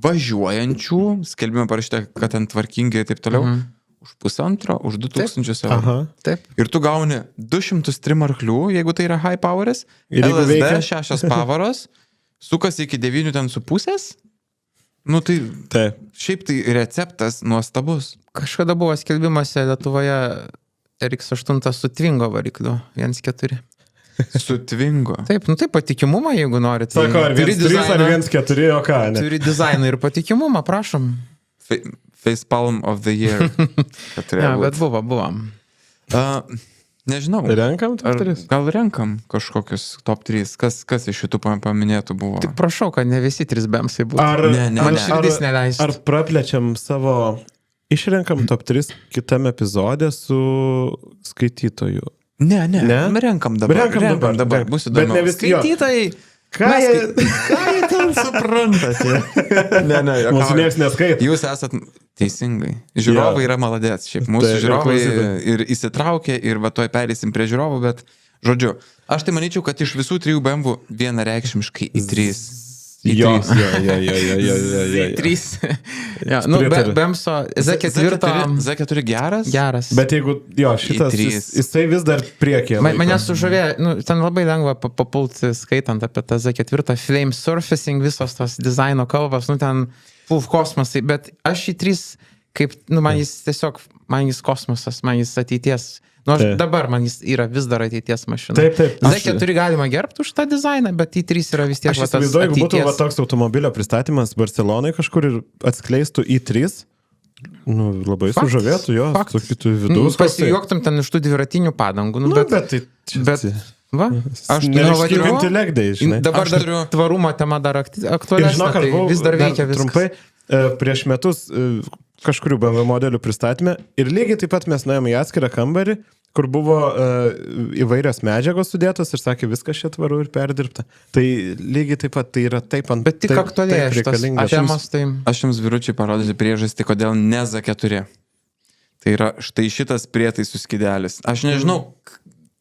važiuojančių, skelbime parašyta, kad ten tvarkingai ir taip toliau, už 1,5, už 2,000 eurų. Taip. Ir tu gauni 203 arklių, jeigu tai yra high poweris, LSD 6 pavaros, sukasi iki 9,5. Nu tai šiaip tai receptas nuostabus. Kažkada buvo skelbimuose Lietuvoje RX8 su Twingo varikliu 1.4. Su Twingo? Taip, nu tai patikimumą, jeigu norite. Sako, ar 1.3 ar 1.4, o ką, ne? Turi dizainą ir patikimumą, prašom. Facepalm of the year. Ja, bet buvo. Nežinau. Renkam top 3? Gal renkam kažkokius top 3. Kas iš šitų paminėtų buvo? Tik prašau, kad ne visi 3 bemsai būtų. Man širdis neleistų. Ar praplečiam savo... Išrenkam top 3 kitam epizodė su skaitytoju. Ne. Renkam dabar. Bus įdomu. Bet ne visi skaitytojai. Ką jie ten suprantate? Ne. Mūsų nieks neskaito. Jūs esat teisingai. Žiūrovai yra maladėts. Šiaip mūsų žiūrovai ir įsitraukia ir va toj perėsim prie žiūrovų, bet žodžiu, aš tai manyčiau, kad iš visų 3 BMW vienareikšmiškai į 3. Jo. 3. Nu, Bemso Z4 geras? Geras. Bet jeigu, šitas, jisai vis dar priekyje. Mane sužavėjo, ten labai lengva papulti skaitant apie tą Z4, flame surfacing, visos tos dizaino kalbos, ten kosmosai, bet aš į 3, kaip, man jis tiesiog, man jis kosmosas, man jis ateities Nu, dabar man jis yra vis dar ateities mašina. Taip. Z4 galima gerbti už tą dizainą, bet i3 yra vis tiek aš įsivaizduoju, jeigu būtų toks automobilio pristatymas Barcelonai kažkur ir atskleistų i3, labai sužavėtų jo, sakytų vidaus. Pasijuoktum ten iš tų dviratinių padangų. Bet va, aš turiu intelektai, žinai. Dabar tvarumo tema dar aktualesnė, tai vis dar veikia viskas. Trumpai, prieš metus kažkurių BMW modelių pristatymė ir lygiai taip pat mes nuėjome į atskirą kambarį, kur buvo įvairios medžiagos sudėtos ir sakė, viskas čia tvaru ir perdirbta. Tai lygiai taip pat tai yra taip ant... Bet tik aktualiai šitas temos. Aš jums vyručiai parodysiu priežastį, kodėl ne Z4. Tai yra štai šitas prietaisų skydelis. Aš nežinau,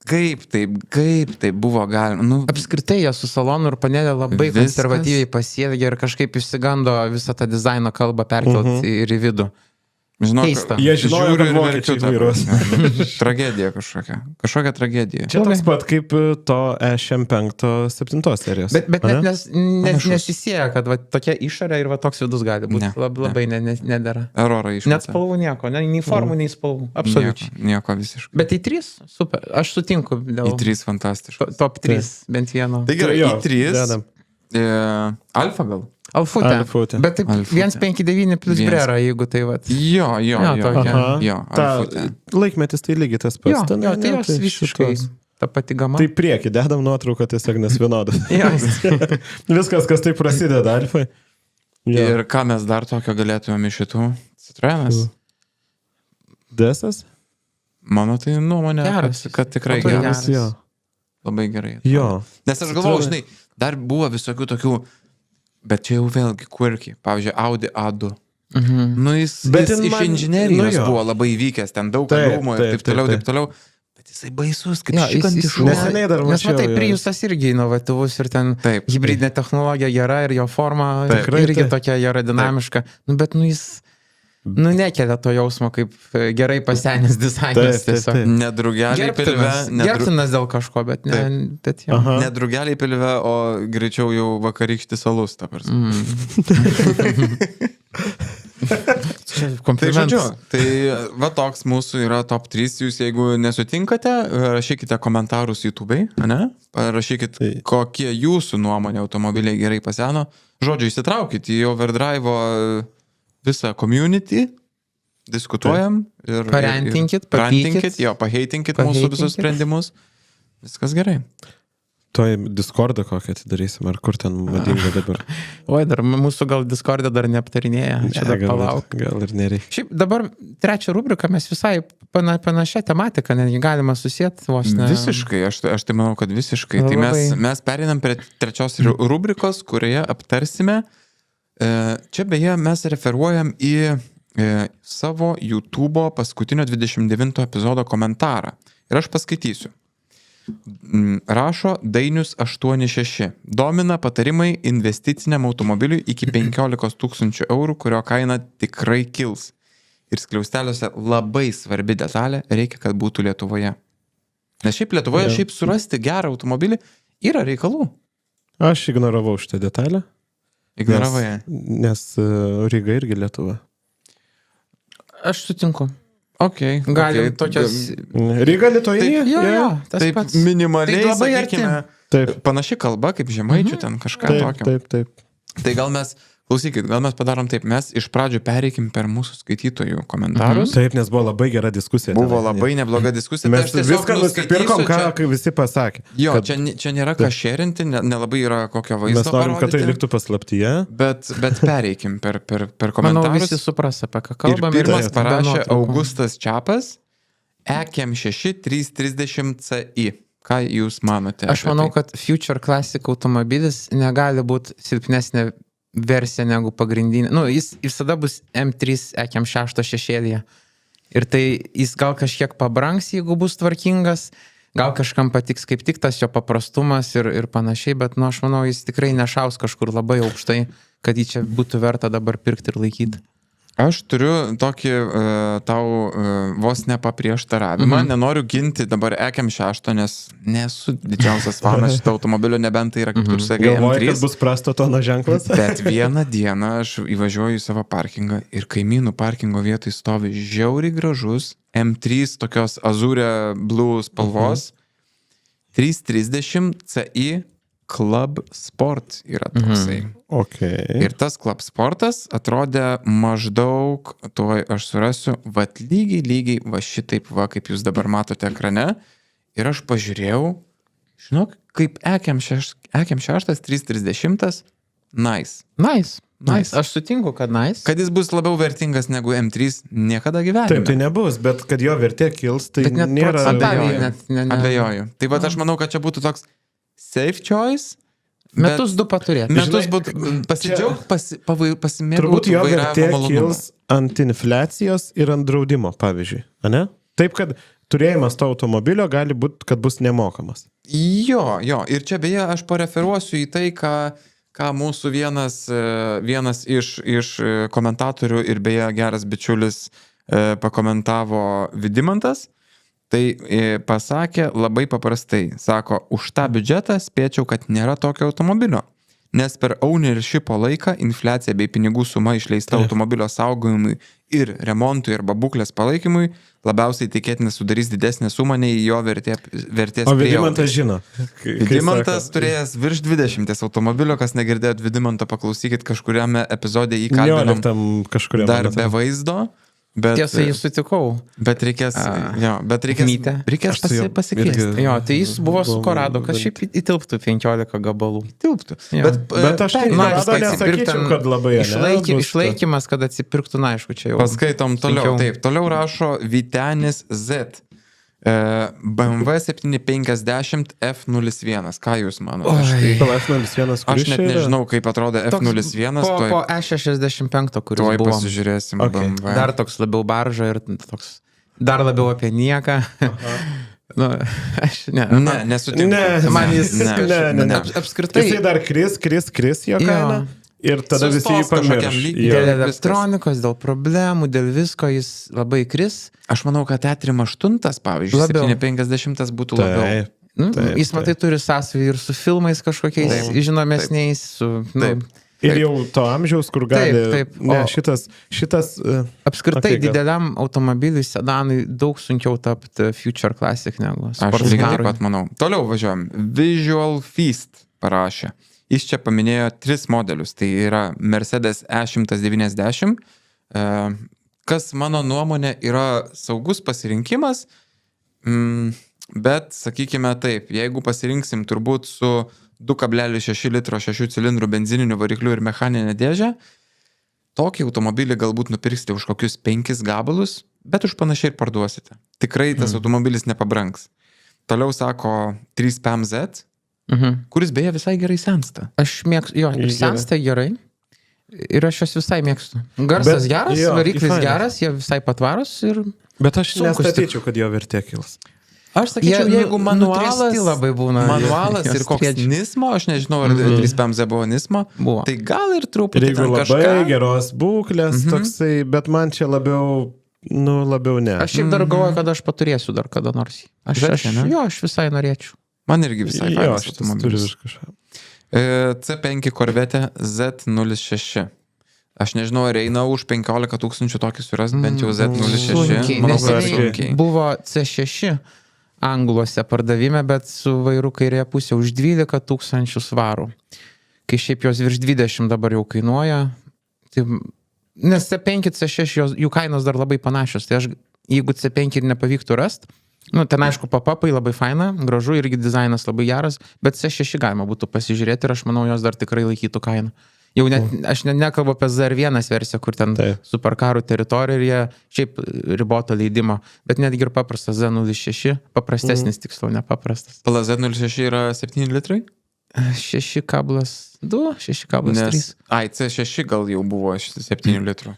kaip tai buvo galima. Apskritai jie su salonu ir panelė labai konservatyviai pasielgė ir kažkaip išsigando visą tą dizaino kalbą perkelt ir į vidų. Žinok, jie žinojo, kad vokiečiai vairuos. Tragedija kažkokia tragedija. Čia toks pat kaip to EŠM5 7 serijos. Bet net nesisėja, kad tokia išorė ir toks vidus gali būti. Labai nedara. Erorą išmeta. Net spalvų nieko, nei formų, nei spalvų. Absoliučiai. Nieko visiškai. Bet i3, super. Aš sutinku. i3 fantastiškas. Top 3, bent vieno. Tai gerai, i3. Alfa gal? Alfutė. Bet taip 159 plus Brera, jeigu tai vat. Jo, Alfutė. Laikmetis tai lygiai tas pats. Tai jos visiškai ta pati gama. Tai prieki, dedam nuotrauką tiesiog nes vienodas. Viskas, kas taip prasideda Alfai. Ir ką mes dar tokio galėtumėm iš šitų? Citroenas? DS-as? Mano tai nuomonė, kad tikrai geras. Labai gerai. Nes aš galvoju, žinai, dar buvo visokių tokių. Bet čia jau vėlgi quirky. Pavyzdžiui, Audi A2. Jis iš inžinerijos buvo labai įvykęs, ten daug rūmų ir taip toliau. Bet jisai baisus, kaip šikantiškas. Neseniai dar mačiau. Nes matai, Priusas irgi inovatyvus ir ten hibridinė technologija gera ir jo forma irgi tokia aerodinamiška. Bet jis... nekelia to jausmo, kaip gerai pasenęs dizainas tiesiog. Nedrugeliai pilve. Gerbtinas dėl kažko, bet jau. Nedrugeliai pilve, o greičiau jau vakarykštis alus, ta prasme. Tai žodžiu, tai va toks mūsų yra top 3. Jūs jeigu nesutinkate, rašykite komentarus YouTube'ai, ne? Rašykit, kokie jūsų nuomonė automobiliai gerai paseno. Žodžiu, įsitraukit į Overdrive'o visą community, diskutuojam ir parantinkit, paheitinkit mūsų visus sprendimus. Viskas gerai. Toj Discordą kokią atidarysim, ar kur ten madinga dabar? Oi, dar mūsų gal Discordą dar neaptarinėja. Čia dar palauk. Gal ir nereikia. Šiaip dabar trečią rubriką mes visai panašią tematiką, netgi galima susėti vos ne. Visiškai, aš tai manau, kad visiškai. Tai mes pereinam prie trečios rubrikos, kurioje aptarsime. Čia beje mes referuojam į savo YouTube'o paskutinio 29 epizodo komentarą. Ir aš paskaitysiu. Rašo Dainius 86. Domina patarimai investiciniam automobiliui iki 15 000 eurų, kurio kaina tikrai kils. Ir skliausteliuose labai svarbi detalė, reikia, kad būtų Lietuvoje. Nes šiaip Lietuvoje šiaip surasti gerą automobilį yra reikalų. Aš ignoravau šitą detalę. Ignoravai. Nes Ryga irgi Lietuva. Aš sutinku. Galim tokias... Ryga Lietuvoje? Jo, tas taip, pats. Minimaliai, tai labai sakykime, panaši kalba kaip žemaičių ten kažką tokio. Taip. Tai gal mes, klausykit, padarom taip, mes iš pradžių pereikim per mūsų skaitytojų komentarus. Taip, nes buvo labai gera diskusija. Buvo labai nebloga diskusija. Mes viską nusipirkom, ką visi pasakė. Jo, čia nėra ką šerinti, nelabai yra kokio vaizdo parodyti. Mes norim, kad tai liktų paslaptyje. Bet pereikim per komentarus. Manau, visi supras, apie ką kalbame. Ir pirmas parašė Augustas Čiapas, EKM6 330CI. Ką jūs manote? Aš manau, kad Future Classic automobilis negali būti silpnesnė versija negu pagrindinė. Jis visada bus M3 EKM6 šešėlyje. Ir tai jis gal kažkiek pabrangs, jeigu bus tvarkingas, gal kažkam patiks kaip tik tas jo paprastumas ir panašiai, bet aš manau, jis tikrai nešaus kažkur labai aukštai, kad jį čia būtų verta dabar pirkti ir laikyti. Aš turiu tokį tau vos nepaprieštaravimą. Nenoriu ginti dabar EM6, nes nesu didžiausias fanas šito automobilio, nebent tai yra kaip tu sakai M3. Galvoju, kad bus prasto tono ženklas. Bet vieną dieną aš įvažiuoju į savo parkingą ir kaimynų parkingo vietoj stovi žiauriai gražus M3 tokios azūrė blue spalvos 330 CI Club Sport yra toksai. Okay. Ir tas Club Sportas atrodė maždaug, tuoj aš surasiu, vat lygiai, va šitaip, va kaip jūs dabar matote ekrane. Ir aš pažiūrėjau, žinok, kaip EM6 330, nice. Nice. Aš sutinku, kad nice. Kad jis bus labiau vertingas negu M3, niekada gyvenime. Taip, tai nebus, bet kad jo vertė kils, tai nėra... Abejoju. Tai va aš manau, kad čia būtų toks safe choice. Metus du paturėti. Metus būtų pasidžiaugti, pasimėgauti. Turbūt jo vertė kils ant infliacijos ir ant draudimo, pavyzdžiui. Ane? Taip, kad turėjimas to automobilio gali būti, kad bus nemokamas. Jo. Ir čia beje aš pareferuosiu į tai, ką mūsų vienas iš komentatorių ir beje geras bičiulis pakomentavo Vidimantas. Tai pasakė labai paprastai, sako, už tą biudžetą spėčiau, kad nėra tokio automobilio, nes per ownershipo laiką infliacija bei pinigų suma išleista automobilio saugojimui ir remontui arba būklės palaikymui labiausiai tikėtina sudarys didesnę sumą nei jo vertės prieaugis. O Vidimantas žino. Vidimantas turėjęs virš 20 automobilio, kas negirdėjot Vidimanto, paklausykit kažkuriame epizode įkalbinom dar be vaizdo. Tiesa, jį sutikau. Bet reikės pasikviesti. Jo, tai jis buvo su Korado, kad šiaip įtilptų 15 gabalų. Įtilptų. Bet aš tai nesakyčiau, kad labai išlaikymas, kad atsipirktų, na, aišku, čia jau. Paskaitom toliau. Taip, toliau rašo Vytenis Z. BMW 750 F01. Ką jūs manote? Aš net nežinau, kaip atrodo F01. Po E65, kuris buvo. Tuoj pasižiūrėsim BMW. Dar toks labiau barža ir toks dar labiau apie nieką. Aš nesutinku. Man jis apskritai. Jisai dar kris jo kaina. Ir tada visi jį pamirš. Dėl elektronikos, dėl problemų, dėl visko jis labai kris. Aš manau, kad E38, pavyzdžiui, 750 būtų labiau. Jis, matai, turi sąsajų ir su filmais kažkokiais žinomesniais. Ir jau to amžiaus, kur gali... Šitas... Apskritai, dideliam automobiliui, sedanui daug sunkiau tapti Future Classic negu sportskarui. Aš lygiai taip pat manau. Toliau važiuojam. Visual Feast parašė. Jis čia paminėjo 3 modelius, tai yra Mercedes E190, kas mano nuomonė yra saugus pasirinkimas, bet sakykime taip, jeigu pasirinksim turbūt su 2,6 litro 6 cilindrų benzininiu varikliu ir mechaninę dėžę, tokį automobilį galbūt nupirksite už kokius 5 gabalus, bet už panašiai ir parduosite. Tikrai tas automobilis nepabrangs. Toliau sako 3 PMZ, kuris beje visai gerai sensta. Aš mėgstu, sensta gerai ir aš jas visai mėgstu. Garsas geras, variklis geras, jie visai patvarus ir... Bet aš nestatyčiau, kad jo vertė kils. Aš sakyčiau, jeigu manualas ir koks Nismo, aš nežinau, ar 3 PMZ buvo Nismo, tai gal ir truputį ten kažką. Labai geros būklės toksai, bet man čia labiau ne. Aš šiaip dar galvoju, kad aš paturėsiu dar kada nors. Aš visai norėčiau. Man irgi visai fainas automobilis. C5 Corvette Z06. Aš nežinau, ar eina už 15 000 tokį surast, bent jau Z06. Manau, kad sunkiai. Buvo C6 Angluose pardavime, bet su vairu kairėje pusė už 12 000 svarų. Kai šiaip jos virš 20 dabar jau kainuoja. Tai, nes C5, C6, jų kainos dar labai panašios. Tai aš, jeigu C5 ir nepavyktų rast, ten aišku, papapai labai faina, gražu, irgi dizainas labai geras, bet C6 galima būtų pasižiūrėti ir aš manau, jos dar tikrai laikytų kainą. Jau net, aš nekalbu apie ZR1 versiją, kur ten superkarų teritorija ir jie šiaip riboto leidimo, bet netgi ir paprastas Z06, paprastesnis tiksliau, nepaprastas. Pala Z06 yra 7 litrai? 6,2, 6,3. C6 gal jau buvo 7 litrų.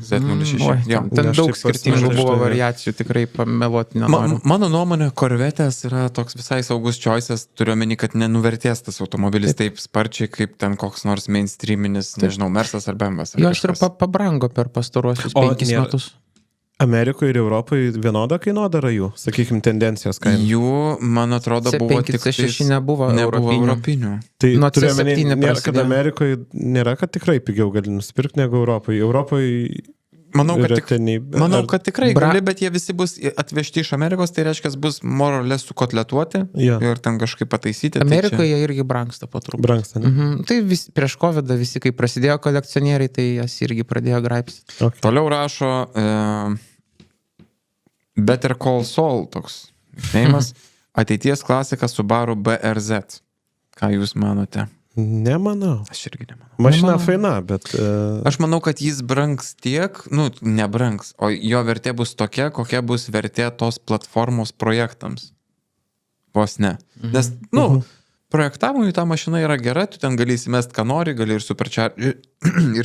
Z06. Ten daug skirtingų buvo variacijų, tikrai pameluoti nenoriu. Mano nuomonė, Corvette'as yra toks visai saugus choices, turiuomenį, kad nenuvertės tas automobilis taip sparčiai, kaip ten koks nors mainstreaminis, nežinau, Mersas ar BMW'as. Jo, aš ir pabrango per pastaruosius 5 metus. Amerikoje ir Europoje vienoda kainodara jų, sakykime, tendencijos kainų. Jų, man atrodo, buvo tik C6 nebuvo europinių. Tai nuo turiuomenį, C7 kad prasidėjo. Amerikoje nėra, kad tikrai pigiau gali nusipirkti negu Europoje. Europoje Manau, Manau, kad tikrai gali, bet jie visi bus atvežti iš Amerikos, tai reiškia, bus more or less sukotletuoti ir ten kažkaip pataisyti. Amerikoje jie irgi brangsta po truputį. Brangsta, ne? Tai prieš COVID visi, kai prasidėjo kolekcionieriai, tai jas irgi pradėjo graipsyti. Okay. Toliau rašo Better Call Saul, toks neimas, ateities klasika Subaru BRZ. Ką jūs manote? Nemanau. Aš irgi nemanau. Mašina faina, bet... Aš manau, kad jis brangs tiek, nebrangs, o jo vertė bus tokia, kokia bus vertė tos platformos projektams. Vos ne. Nes, projektavimui ta mašina yra gera, tu ten gali įsimest, ką nori, gali ir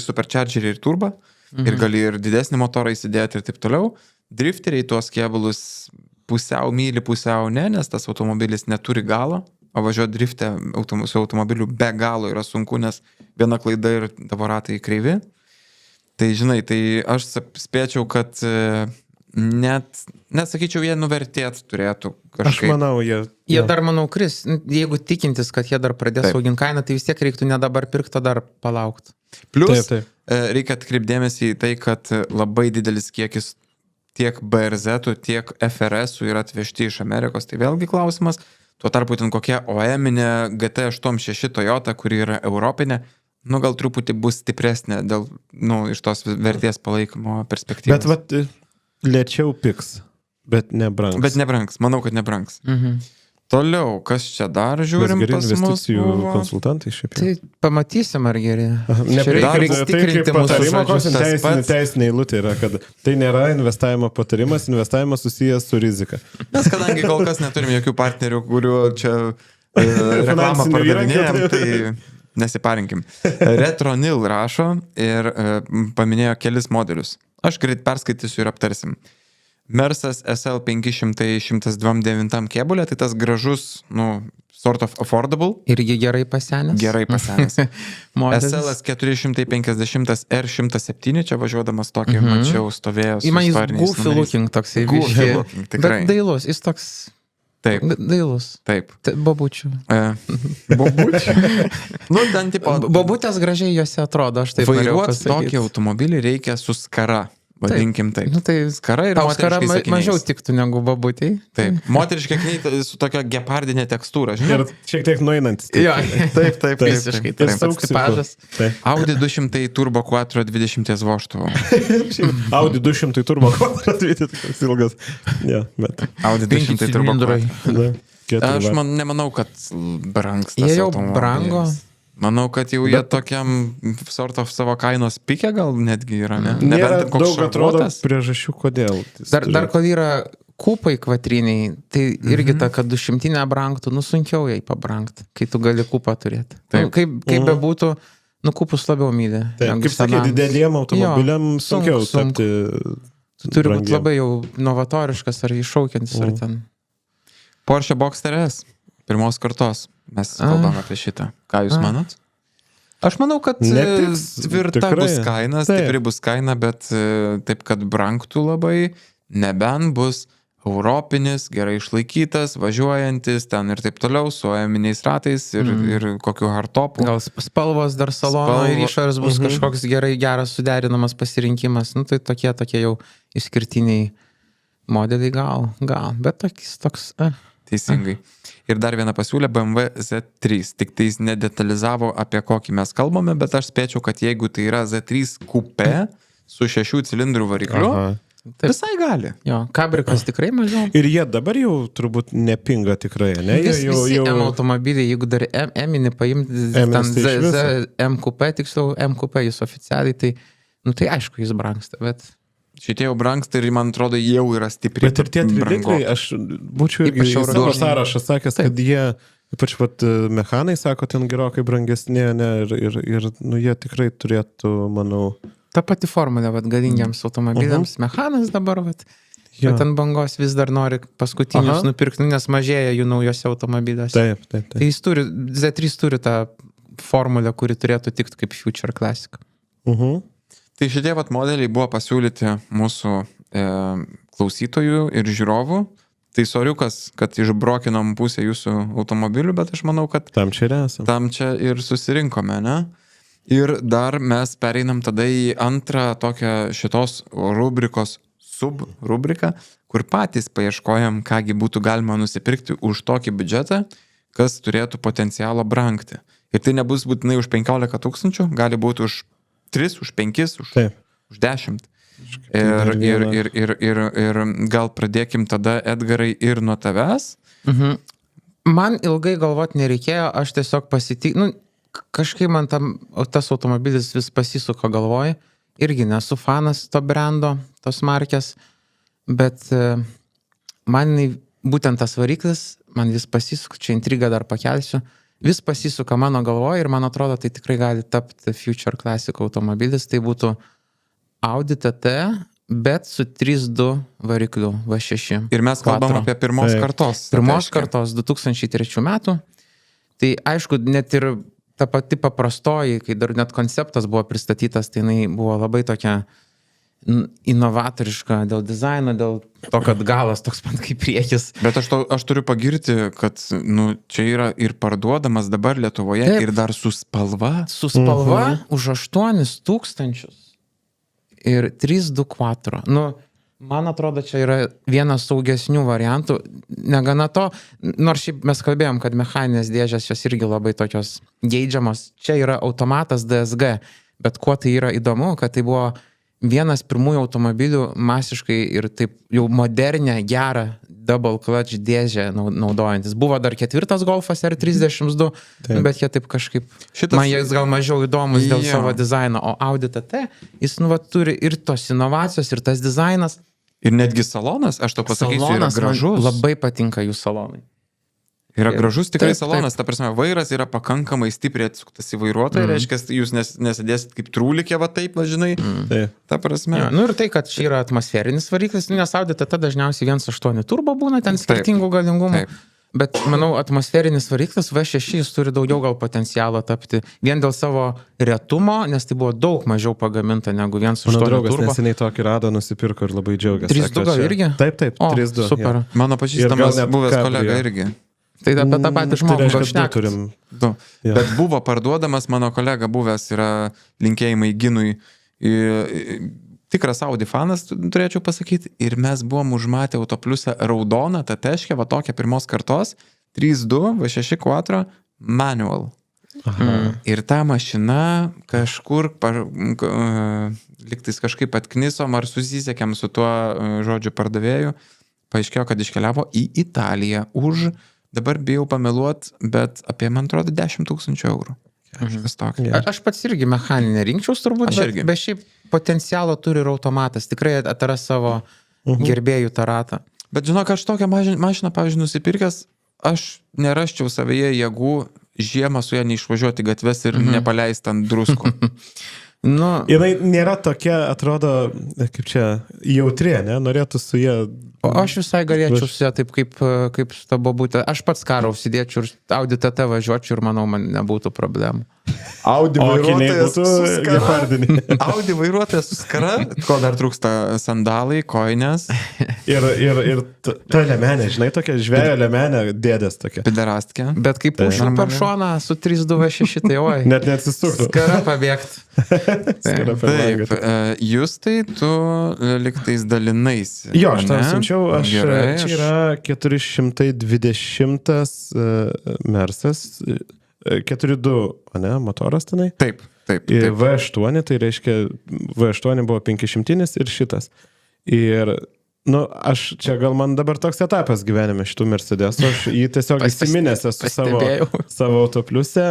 superchargerį, ir turbą, ir gali ir didesnį motorą įsidėti ir taip toliau. Drifteriai tuos kėbulus pusiau myli, pusiau ne, nes tas automobilis neturi galo, o važiuoti driftę su automobiliu be galo yra sunku, nes viena klaida ir tavo ratai kreivi. Tai žinai, tai aš spėčiau, kad net sakyčiau, jie nuvertėt turėtų kažkaip. Aš manau, jie dar, manau, kris. Jeigu tikintis, kad jie dar pradės auginti kainą, tai vis tiek reiktų ne dabar pirkti, o dar palaukti. Plus, reikia atkreipdėmėsi į tai, kad labai didelis kiekis tiek BRZ-ų, tiek FRS-ų yra atvežti iš Amerikos. Tai vėlgi klausimas. Tuo tarpu ten kokia OEM-inė GT86 Toyota, kuri yra europinė, gal truputį bus stipresnė dėl, iš tos vertės palaikymo perspektyvos. Bet lėčiau piks, bet nebrangs. Bet nebrangs, manau, kad nebrangs. Toliau, kas čia dar žiūrim pas mus? Investicijų konsultantai šiaip. Tai pamatysim, ar geri. Reikia tikrinti mūsų žodžius. Teisinė eilutė yra, kad tai nėra investavimo patarimas, investavimas susijęs su rizika. Mes kadangi kol kas neturim jokių partnerių, kurių čia reklamą pardavinėjom, tai nesiparinkim. Retronil rašo ir paminėjo kelis modelius. Aš greit perskaitysiu ir aptarsim. Mersas SL 500 129 kėbulė, tai tas gražus, sort of affordable. Irgi gerai pasenęs. Gerai pasenęs. SL 450 R107, čia važiuodamas tokį mačiau, stovėjo su istoriniais numeriais. Goofy looking toksai. Goofy looking, tikrai. Bet dailus, jis toks... Taip. Dailus. Taip. Bobučių. Bobučių. Ten tipo... Bobutės gražiai juose atrodo, aš taip norėjau pasakyti. Vairuoti tokį automobilį reikia su skara. Vadinkim taip. Skara ir moteriškais akiniais. Mažiau tiktų negu babutei. Taip. Moteriški akiniai su tokia gepardinė tekstūra. Ir šiek tiek nueinantis. Taip. Visiškai. Tai pats tipažas. Audi 200 Turbo Quattro 20 vožtuvų. Audi 200 Turbo Quattro 20 ilgas. Audi 200 Turbo Quattro. Aš nemanau, kad brangs tas automobilis. Jie jau brango. Manau, kad jau jie tokiam sort of savo kainos pike gal netgi yra, ne? Nėra daug atrodo priežasčių, kodėl. Dar kol yra kūpai kvatriniai, tai irgi ta, kad 200 nebrangtų, sunkiau jai pabrangti, kai tu gali kūpą turėti. Kaip bebūtų, kūpus labiau myli. Kaip sakė, dideliem automobiliam sunkiau tapti. Tu turi būti labai jau novatoriškas ar iššaukiantis ar ten. Porsche Boxster S, pirmos kartos. Mes kalbam apie šitą. Ką jūs manot? Aš manau, kad tvirta bus kaina, stipri bus kaina, bet taip, kad brangtų labai, nebent bus europinis, gerai išlaikytas, važiuojantis, ten ir taip toliau, su OEM-iniais ratais ir kokiu hardtopu. Gal spalvos dar salono ir išorės bus kažkoks geras suderinamas pasirinkimas. Tai tokie jau išskirtiniai modeliai gal, bet toks... Teisingai. Ir dar vieną pasiūlė BMW Z3. Tik tai jis nedetalizavo, apie kokį mes kalbame, bet aš spėčiau, kad jeigu tai yra Z3 Coupe su 6 cilindrų varikliu, visai gali. Jo, kabrikas tikrai mažiau. Ir jie dabar jau turbūt nepinga tikrai, ne? Visi M automobiliai, jeigu dar M-inį paimti, M Coupe, tiksliau M Coupe jis oficialiai, tai aišku, jis brangsta, bet... Šitie jau brangsta ir man atrodo jau yra stipriai. Bet ir tie trilikliai, aš būčiau irgi savo sąrašą sakęs, kad jie, ypač mechanai sako, ten gerokai brangesnė, ir jie tikrai turėtų, manau, Ta pati formulė, vat, galingiams automobiliams, mechanas dabar, vat, bet ant bangos vis dar nori paskutinius nupirkti, nes mažėja jų naujose automobiliuose. Taip. Tai Z3 turi tą formulę, kuri turėtų tikti kaip Future Classic. Tai šitie vat modeliai buvo pasiūlyti mūsų klausytojų ir žiūrovų. Tai soriukas, kad išbrokinom pusę jūsų automobilių, bet aš manau, kad tam čia ir susirinkome, ne? Ir dar mes pereinam tada į antrą tokią šitos rubrikos subrubriką, kur patys paieškojam, kągi būtų galima nusipirkti už tokį biudžetą, kas turėtų potencialo brangti. Ir tai nebus būtinai už 15 000, gali būti už 3, už 5, už 10. Ir gal pradėkim tada, Edgarai, ir nuo tavęs. Man ilgai galvoti nereikėjo, aš tiesiog kažkaip man tas automobilis vis pasisuko galvoj, irgi nesu fanas to brando, tos markės, bet man būtent tas variklis, man vis pasisuka, čia intrigą dar pakelsiu, vis pasisuka mano galvoj ir man atrodo, tai tikrai gali tapti Future Classic automobilis, tai būtų Audi TT, bet su 3.2 varikliu V6. Ir mes kalbam apie pirmos kartos. Pirmos kartos 2003 metų. Tai aišku, net ir ta pati paprastoji, kai dar net konceptas buvo pristatytas, tai jinai buvo labai tokia inovatoriška dėl dizaino, dėl to, kad galas toks pat kaip priekis. Bet aš turiu pagirti, kad čia yra ir parduodamas dabar Lietuvoje. Taip. Ir dar su spalva. Su spalva už 8 000 ir 324. Man atrodo, čia yra vienas saugesnių variantų. Negana to, nors šiaip mes kalbėjom, kad mechaninės dėžės jos irgi labai tokios geidžiamos. Čia yra automatas DSG, bet kuo tai yra įdomu, kad tai buvo vienas pirmųjų automobilių masiškai ir taip jau modernę, gerą double clutch dėžę naudojantis. Buvo dar 4 Golfas R32, bet jie taip kažkaip, man jis gal mažiau įdomus dėl savo dizaino, o Audi TT, jis turi ir tos inovacijos, ir tas dizainas. Ir netgi salonas, aš to pasakysiu, yra gražus. Labai patinka jų salonai. Yra gražus tikrai salonas, ta prasme, vairas yra pakankamai stipriai atsuktas į vairuotoją, reiškia, jūs nesėdėsit kaip trūlikė, va taip, žinai, ta prasme. Ja, ir tai, kad čia yra atmosferinis variklis, nes Audi TT dažniausiai 1.8 turbo būna, ten skirtingų galingumų. Bet, manau, atmosferinis variklis V6 jis turi daugiau gal potencialo tapti vien dėl savo retumo, nes tai buvo daug mažiau pagaminta negu 1.8 turbo. Mano draugas neseniai tokį rado, nusipirko ir labai džiaugiasi. 3.2 gal irgi? Taip, 3.2. Super. Ja. Mano pažįstamas buvęs kolega irgi. Tai apie tą patį žmogų gal šnekam. Bet buvo parduodamas, mano kolega buvęs yra linkėjimai Ginui. Tikras Audi fanas, turėčiau pasakyti, ir mes buvom užmatę Autopliusą raudoną, tą teškę, va tokią pirmos kartos, 3.2, V6 Quattro, manual. Ir ta mašina kažkur, liktais kažkaip atknisom ar susisiekėm su tuo žodžiu pardavėju, paaiškėjo, kad iškeliavo į Italiją už, dabar bijau pameluot, bet apie, man atrodo, 10 000 eurų. Aš pats irgi mechaninę rinkčiaus turbūt, bet šiaip potencialo turi ir automatas. Tikrai atras savo gerbėjų tą ratą. Bet žinok, aš tokią mašiną, pavyzdžiui, nusipirkęs, aš nerasčiau savyje jėgų žiemą su ją neišvažiuoti gatves ir nepaleist ant druskų. Jinai nėra tokia, atrodo, kaip čia, jautri, ne? Norėtų su ją... O aš visai galėčiau su ją taip kaip su ta bobutė. Aš pats karą užsidėčiau ir Audi TT važiuočiau ir manau, man nebūtų problemų. Audi vairuotojas su skara. Audi vairuotojas su skara. Ko dar trūksta? Sandalai, kojinės. Ir ta lemenė, žinai, tokia žvejo lemenė, dėdės tokia. Piderastke. Bet kaip užšau per šoną su 3.2 V6, tai oi. Net neatsistuktų. Skara pabėgt. Taip, Justai, tu liktais dalinaisi. Jo, aš tau siunčiau, čia yra 420 Mersas, 4.2, ne, motoras tenai. Taip. Ir V8, tai reiškia, V8 buvo 500 ir šitas. Ir, aš čia gal man dabar toks etapas gyvenime šitų Mercedes, aš jį tiesiog įsiminęs esu savo Autopliuse.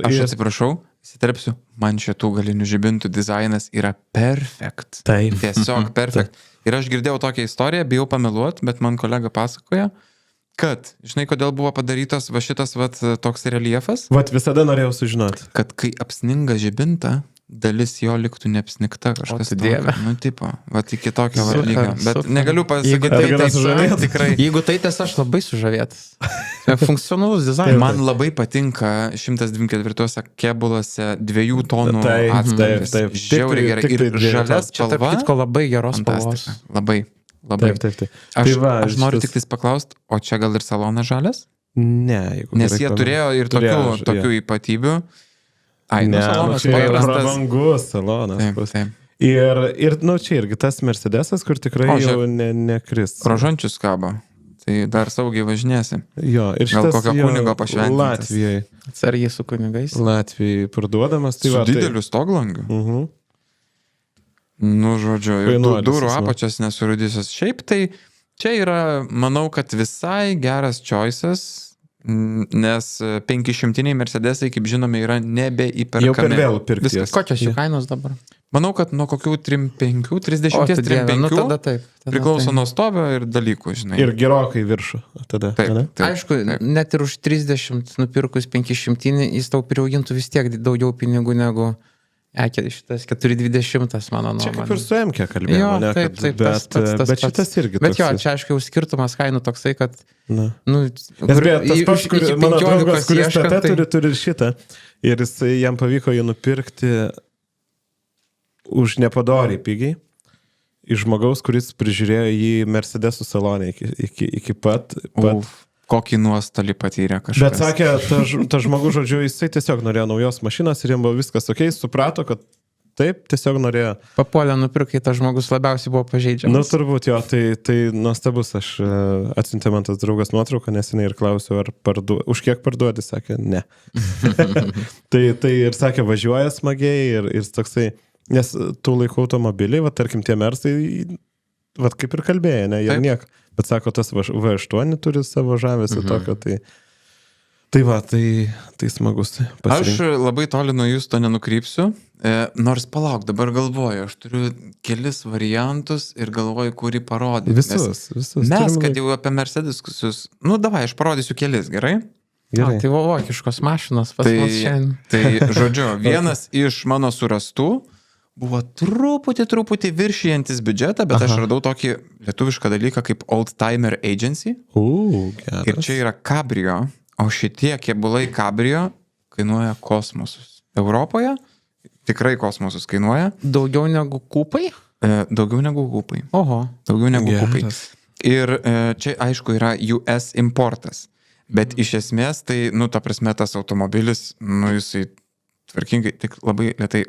Aš atsiprašau, įsiterpsiu, man šitų galinių žibintų dizainas yra perfekt. Taip. Tiesiog perfekt. Ir aš girdėjau tokią istoriją, bijau pameluot, bet man kolega pasakoja, kad, žinai, kodėl buvo padarytas va šitas toks reliefas? Visada norėjau sužinoti. Kad kai apsninga žibintą, dalis jo liktų neapsnikta kažkas. Dieve. Nu, tipo, iki tokio lygio. Bet negaliu pasakyti, tikrai. Jeigu tai tiesa, aš labai sužavėtas. Funkcionalus dizainas. Man labai patinka 124 kėbuluose 2 tonų atspalvis. Žiauriai gerai. Ir žalias spalva. Tarp kitko labai geros spalvos. Labai. Taip. Aš noriu tik paklausti, o čia gal ir salonas žalias? Ne. Nes jie turėjo ir tokių ypatybių. Salonas yra prabangus salonas. Taip. Ir čia irgi tas Mercedesas, kur tikrai jau nekris. Rožančius kabo. Tai dar saugiai važinėsi. Jo, ir šitas kokio kunigo pašventintas. Latvijai. Atsargiai su kunigais. Latvijai parduodamas. Tai su dideliu stoglangiu. Nu, žodžiu, durų apačios nesurudysios. Šiaip tai čia yra, manau, kad visai geras choice'as. Nes 500 Mercedesai, kaip žinome, yra nebeįperkami. Jau per vėl pirkties. Kokios jų kainos dabar? Manau, kad nuo kokių 30-35 nu, tada taip. Priklauso nuo stovio ir dalykų, žinai. Ir gerokai viršų. Tada, taip. Aišku, net ir už 30 nupirkus 500, jis tau priaugintų vis tiek daugiau pinigų negu šitas 420, mano nuomonė. Čia kaip ir su MK kalbėjome, ne? Taip, bet šitas irgi toks. Bet jo, čia aišku jau skirtumas kainų toksai, kad... tas pats, mano draugas, kuris tate turi ir šitą. Ir jam pavyko jį nupirkti už nepadoriai pigiai. Iš žmogaus, kuris prižiūrėjo jį Mercedesų salone iki pat. Kokį nuostolį patyrė kažkas. Bet sakė, ta žmogus, žodžiu, jisai tiesiog norėjo naujos mašinos ir jam buvo viskas ok, suprato, kad taip, tiesiog norėjo. Papuolė nupirkai, tas žmogus labiausiai buvo pažeidžiamas. Nu, turbūt jo, tai nuostabus, aš atsiuntė man tas draugas nuotrauką, neseniai ir klausiau, už kiek parduodi, sakė, ne. tai ir sakė, važiuoja smagiai ir toksai, nes tų laikų automobiliai, tarkim, tie Mersai, kaip ir kalbėjo, ne, jie niek. Bet sako, tas V8 turi savo žavesį tokio, tai smagus pasirinkti. Aš labai toli nuo jūs to nenukrypsiu, nors palauk, dabar galvoju, aš turiu kelis variantus ir galvoju, kurį parodyti. Visus. Mes, kad jau apie Mercedesus, davai, aš parodysiu kelis, gerai? Gerai. Tai vokiškos mašinos pas mus šiandien. Tai, žodžiu, vienas iš mano surastų buvo truputį viršijantis biudžetą, bet aš radau tokį lietuvišką dalyką kaip Old Timer Agency. Geras. Ir čia yra Cabrio, o šitie kėbulai Cabrio kainuoja kosmosus. Europoje tikrai kosmosus kainuoja. Daugiau negu kupai? Daugiau negu kupai. Oho. Daugiau negu kupai. Ir čia aišku yra US importas. Bet iš esmės tai, ta prasme, tas automobilis, jisai tvarkingai, tik labai lėtai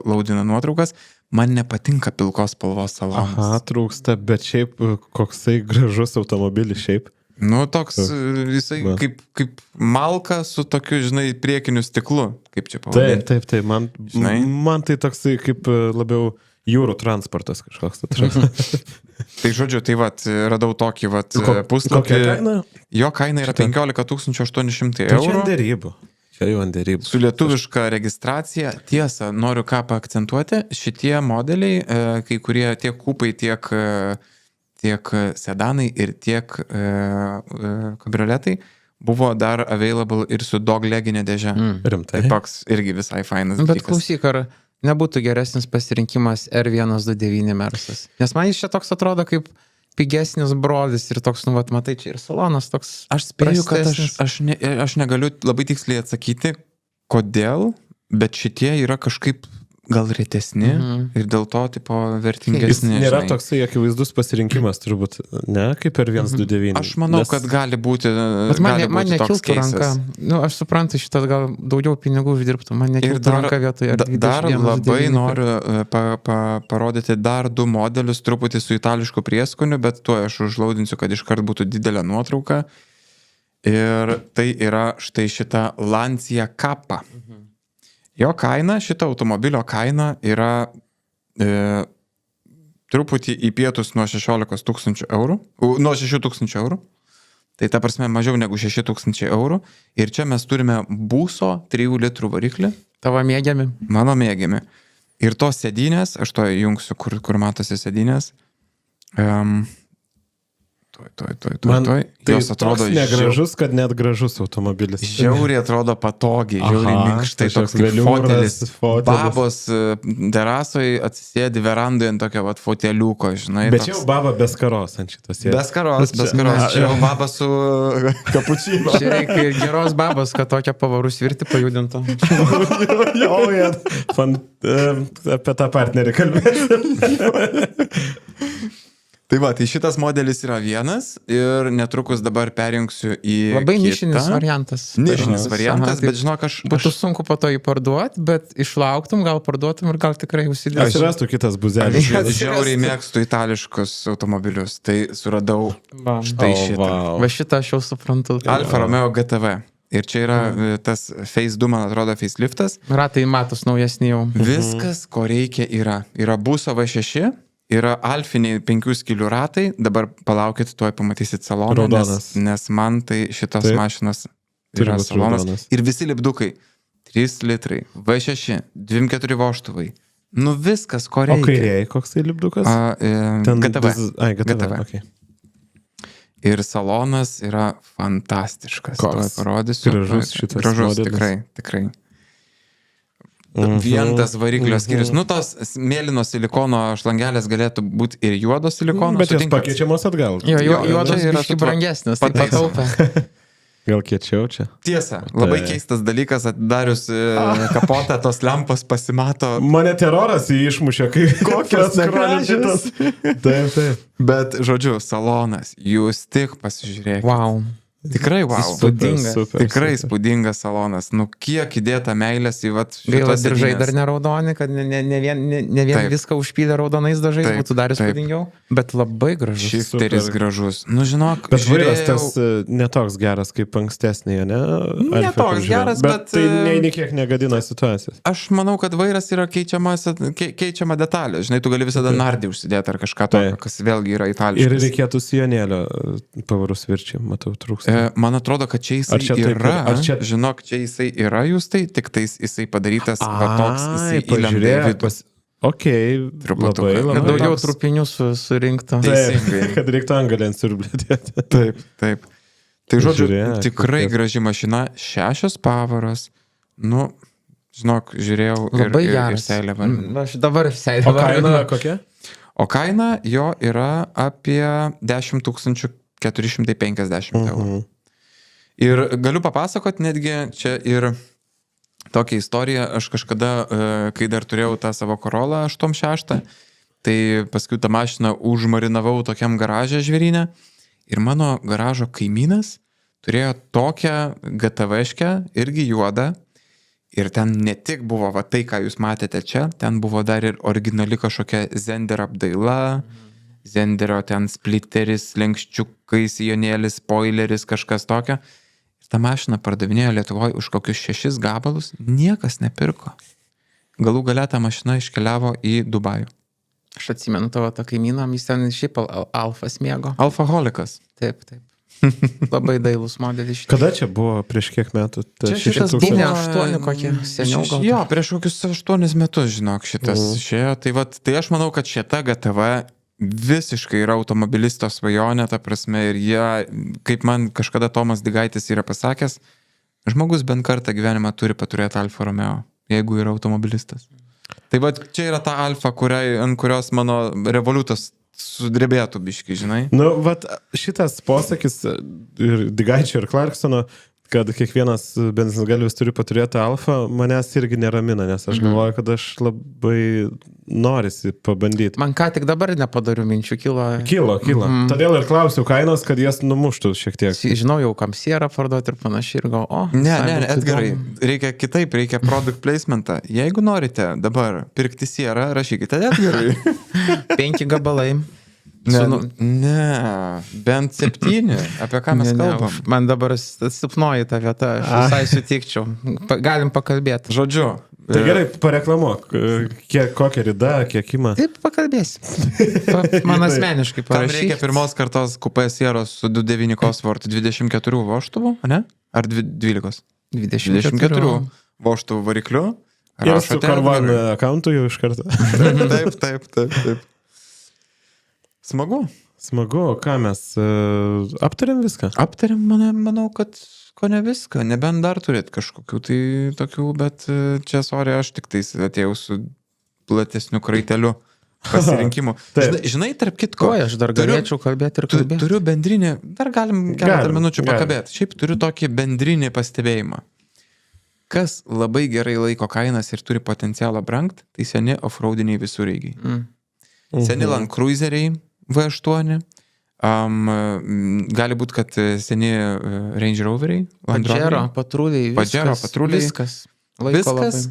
laudina nuotraukas. Man nepatinka pilkos spalvos salonas. Trūksta, bet šiaip koksai gražus automobilis šiaip. Toks, jisai kaip malka su tokiu, žinai, priekiniu stiklu, kaip čia pavadinti. Taip, man tai toksai kaip labiau jūrų transportas kažkoks. Tai žodžiu, radau tokį puslapį. Kokia kaina? Jo kaina yra 15 800 eurų. Tai čia ant derybų. Su lietuviška registracija. Tiesa, noriu ką paakcentuoti, šitie modeliai, kai kurie tiek kupai, tiek sedanai ir tiek kabrioletai buvo dar available ir su dogleginė dėže. Rimtai. Tai toks irgi visai fainas dalykas. Bet klausyk, ar nebūtų geresnis pasirinkimas R129 Mersas? Nes man jis čia toks atrodo kaip pigesnis brolis ir toks, matai, čia ir salonas toks. Aš spėju, kad aš negaliu labai tiksliai atsakyti, kodėl, bet šitie yra kažkaip gal retesni ir dėl to, vertingesni. Jis nėra toksai akivaizdus pasirinkimas, turbūt, ne, kaip per 129. Aš manau, kad gali būti toks keisas. Bet man nekiltų ranka. Aš suprantu, šitas gal daugiau pinigų uždirbtų, man nekiltų ranka vietoje. Dar labai noriu parodyti dar 2 modelius, truputį su itališku prieskoniu, bet tuo aš užlaudinsiu, kad iškart būtų didelė nuotrauka. Ir tai yra štai šita Lancia Kappa. Jo kaina, šito automobilio kaina yra truputį į pietus nuo 16 000 eurų, nuo 6 000 eurų. Tai ta prasme mažiau negu 6 000 eurų. Ir čia mes turime Buso 3 litrų variklį. Tavo mėgiami? Mano mėgiami. Ir tos sėdynės, aš to įjungsiu, kur matosi sėdynės. Man tai jos atrodo negražus, kad net gražus automobilis. Žiauriai atrodo patogiai, žiauriai minkštai, toks kaip fotelis. Babos terasoje atsisėdi verandoje ant tokio foteliuko, žinai. Bet čia jau baba be skaros ant šitos. Be skaros. Čia jau baba su kapučino. Čia reikia ir geros babos, kad tokią pavarų svirti pajudintų. Apie tą partnerį kalbėti. Tai va, tai šitas modelis yra vienas ir netrukus dabar perjungsiu į labai nišinis variantas. Nišinis variantas, bet žinok, būtų sunku po to jį parduoti, bet išlauktum, gal parduotum ir gal tikrai užsidėtum. Atsirastų kitas buzelis. Žiauriai mėgstu itališkus automobilius, tai suradau štai šitą. Va šitą aš jau suprantu. Alfa Romeo GTV. Ir čia yra tas Phase 2, man atrodo, faceliftas. Ratai matus naujesni jau. Viskas, ko reikia yra. Yra buso V6. Yra alfiniai 5 skylių ratai, dabar palaukit, tuoj pamatysit saloną, nes man tai šitos mašinos yra salonas. Ir visi lipdukai, 3 litrai, V6, 24 voštuvai, nu viskas, ko reikia. O kairieji, koks tai lipdukas? GTV. Okay. Ir salonas yra fantastiškas, tuoj parodysiu. Gražus šitas modelis. Tikrai. Vien tas variklio skyrius. Nu, tos mėlyno silikono šlangelės galėtų būti ir juodo silikono. Bet jos pakeičiamos atgal. Juodas yra brangesnis, tai pataupia. Gal kiečiau čia? Tiesa, labai keistas dalykas, atidarius kapotą, tos lempos pasimato. Mane teroras išmušė, kai kokios negražios. Taip. Bet, žodžiu, salonas, jūs tik pasižiūrėkite. Wow. Tikrai wow. Įspūdingas. Tikrai įspūdingas salonas. Nu, kiek įdėta meilės į gaila diržai dar neraudoni, kad ne vien viską užpylė raudonais dažais, būtų dar įspūdingiau. Bet labai gražus. Šifteris gražus. Nu, žinok, bet vairas tas netoks geras kaip ankstesnėje, ne? Netoks geras, bet tai niekiek negadina situacijos. Aš manau, kad vairas yra keičiama detalė. Žinai, tu gali visada nardį užsidėti ar kažką tokio, kas vėlgi yra itališkas. Ir reikėtų sijonėlio pavarų svirčiai, matau, trūksta. Man atrodo, kad čia jisai yra. Žinok, čia jisai yra jūs tai, tik tais jisai padarytas toks, jisai įlendė vidus. Okei, labai. Kad daugiau trupinių surinkta. Teisingai. Kad reiktų angalę surblėdėti. Taip. Tai žodžiu, tikrai graži mašina, 6 pavaros. Nu, žinok, žiūrėjau ir seilę varą. Aš dabar seilę varą. O kaina kokia? O kaina jo yra apie 10 450 eurų. Ir galiu papasakot netgi, čia ir tokia istorija, aš kažkada, kai dar turėjau tą savo Corolla 86, tai paskui tą mašiną užmarinavau tokiam garažę žvėrynę ir mano garažo kaimynas turėjo tokią GTV-škę, irgi juodą, ir ten ne tik buvo va tai, ką jūs matėte čia, ten buvo dar ir originali kažkokia Zender apdaila, Zenderio ten splitteris, lenkščiukai, sijonėlis, spoileris, kažkas tokio. Ir tą mašiną pardavinėjo Lietuvoje už kokius 6 gabalus, niekas nepirko. Galų gale ta mašina iškeliavo į Dubajų. Aš atsimenu tavo tą kaimyną, jis ten šiaip alfas mėgo. Alfaholikas. Taip. Labai dailus modelis. Kada čia buvo, prieš kiek metų? Čia šitas buvo 8 kokie, seniau gal. Jo, prieš kokius 8 metus, žinok, šitas išėjo. Tai aš manau, kad šita GTV visiškai yra automobilisto svajonė, ta prasme, ir jie, kaip man kažkada Tomas Digaitis yra pasakęs, žmogus bent kartą gyvenimą turi paturėti Alfa Romeo, jeigu yra automobilistas. Tai va, čia yra ta Alfa, ant kurios mano Revolutas sudrebėtų biški, žinai. Nu, vat šitas posakis ir Digaičio ir Clarksono, kad kiekvienas benzingalvis turi paturėti Alfa, manęs irgi neramina, nes aš galvoju, kad aš labai norisi pabandyti. Man ką tik dabar nepadariu minčių, Kilo. Todėl ir klausiu kainos, kad jas numuštų šiek tiek. Žinau, jau kam Sierra parduoti ir panašiai, ir gal, Ne, Edgarai, reikia kitaip, reikia product placementą. Jeigu norite dabar pirkti Sierra, rašykite Edgarai. 5 gabalai. Ne, bent 7, apie ką mes kalbam. Man dabar supnoji tą vietą, aš visai sutikčiau. Galim pakalbėti. Žodžiu. Tai gerai, pareklamuok, kokia rida, kiek ima. Taip, pakalbėsim. Man asmeniškai parašyk. Tam reikia pirmos kartos kupė Sieros su 2.9 Cosworth 24 voštuvų, ne? Ar 12? 24 voštuvų varikliu. Ir su Carvana akauntu jau iš karto. Taip. Smagu. Smagu, ką mes aptarėm viską? Aptarėm, manau, kad ko ne viską, nebent dar turėt kažkokių tai tokių, bet čia, sorry, aš tik tais atėjau su platesniu kraiteliu pasirinkimų. Žinai, tarp kitko. Aš dar galėčiau kalbėti ir kalbėti. Turiu bendrinį, dar galim keletą minučių pakabėti. Šiaip turiu tokį bendrinį pastebėjimą. Kas labai gerai laiko kainas ir turi potencialą brangt, tai seni offroadiniai visureigiai. Seni Land Cruiseriai V8, gali būti, kad seni Range Roveriai, Pajero patruliai, viskas. Viskas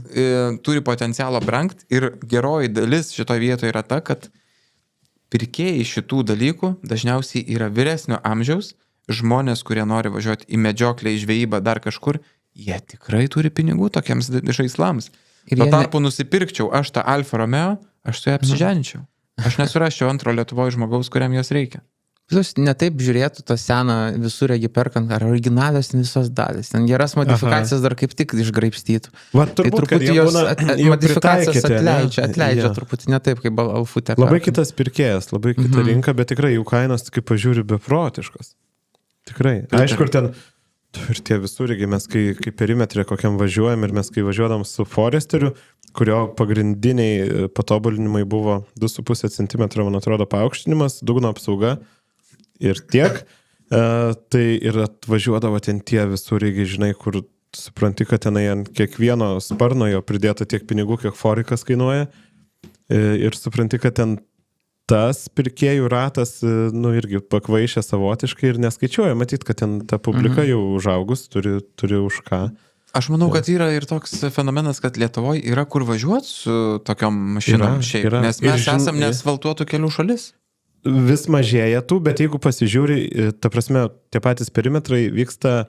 turi potencialą brangt ir geroji dalis šitoje vietoje yra ta, kad pirkėjai šitų dalykų dažniausiai yra vyresnio amžiaus, žmonės, kurie nori važiuoti į medžioklę, į žvejybą, dar kažkur, jie tikrai turi pinigų tokiems žaislams. Tuo tarpu nusipirkčiau aš tą Alfa Romeo, aš su ją apsiženčiau. Aš nesurasčiau antro Lietuvoje žmogaus, kuriam jos reikia. Visus netaip žiūrėtų tą seną visureigį perkant, ar originalios visos dalis. Ten geras modifikacijas dar kaip tik išgraibstytų. Va, turbūt, tai truputį jos modifikacijos atleidžia truputį, ne taip kaip Alfutė. Labai kitas pirkėjas, labai kita rinka, bet tikrai jų kainos, kaip pažiūri, beprotiškos. Tikrai. Aišku, ir ten ir tie visureigiai, mes kai perimetrė kokiam važiuojam ir mes kai važiuodam su Foresteriu, kurio pagrindiniai patobulinimai buvo 2,5 cm, man atrodo, paaukštinimas, dugno apsauga. Ir tiek, tai ir atvažiuodavo ten tie visureigiai, žinai, kur supranti, kad tenai ant kiekvieno sparno jo pridėta tiek pinigų, kiek forikas kainuoja. Ir supranti, kad ten tas pirkėjų ratas, irgi pakvaišė savotiškai ir neskaičiuoja. Matyt, kad ten ta publika jau užaugus, turi už ką. Aš manau, kad yra ir toks fenomenas, kad Lietuvoje yra kur važiuoti su tokiom mašinom šiaip, nes mes esam neasfaltuotų kelių šalis. Vis mažėja tų, bet jeigu pasižiūri, ta prasme, tie patys perimetrai vyksta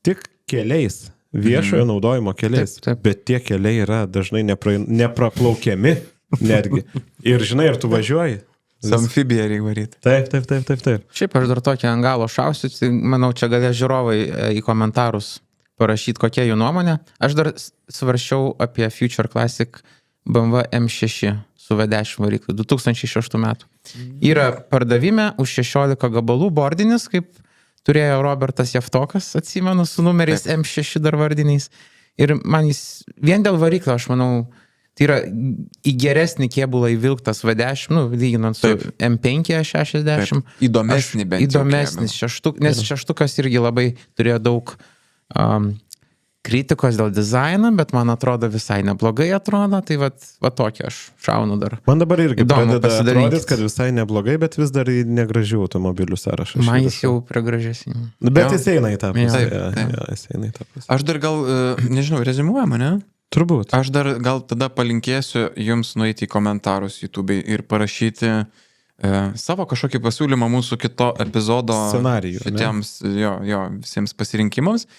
tik keliais, viešojo naudojimo keliais, taip. Bet tie keliai yra dažnai nepraplaukiami netgi. Ir žinai, ar tu važiuoji? Su amfibija reikia varyti. Taip. Šiaip aš dar tokį ant galo šausiu, tai manau, čia galės žiūrovai į komentarus parašyti, kokia jų nuomonė. Aš dar svarsčiau apie Future Classic BMW M6 su V10 varikliu 2006 metų. Yra pardavime už 16 gabalų bordinis, kaip turėjo Robertas Jeftokas, atsimenu, su numeriais M6 dar vardiniais. Ir man jis vien dėl variklio, aš manau, tai yra į geresnį kėbulą įvilktas V10, lyginant su M5 60. Įdomesnį bent jau. Įdomesnis nes šeštukas irgi labai turėjo daug kritikos dėl dizaino, bet man atrodo visai neblogai atrodo, tai va tokį aš šaunu dar. Man dabar irgi pradeda atrodyti, kad visai neblogai, bet vis dar į negražių automobilių sąrašą. Man jis jau prie gražesnių. Bet jis eina į tą pusę. Aš dar gal, nežinau, rezimuojama, ne? Turbūt. Aš dar gal tada palinkėsiu jums nueiti į komentarus YouTube ir parašyti savo kažkokį pasiūlymą mūsų kito epizodo scenarijų, šitiems, visiems pasirinkimams.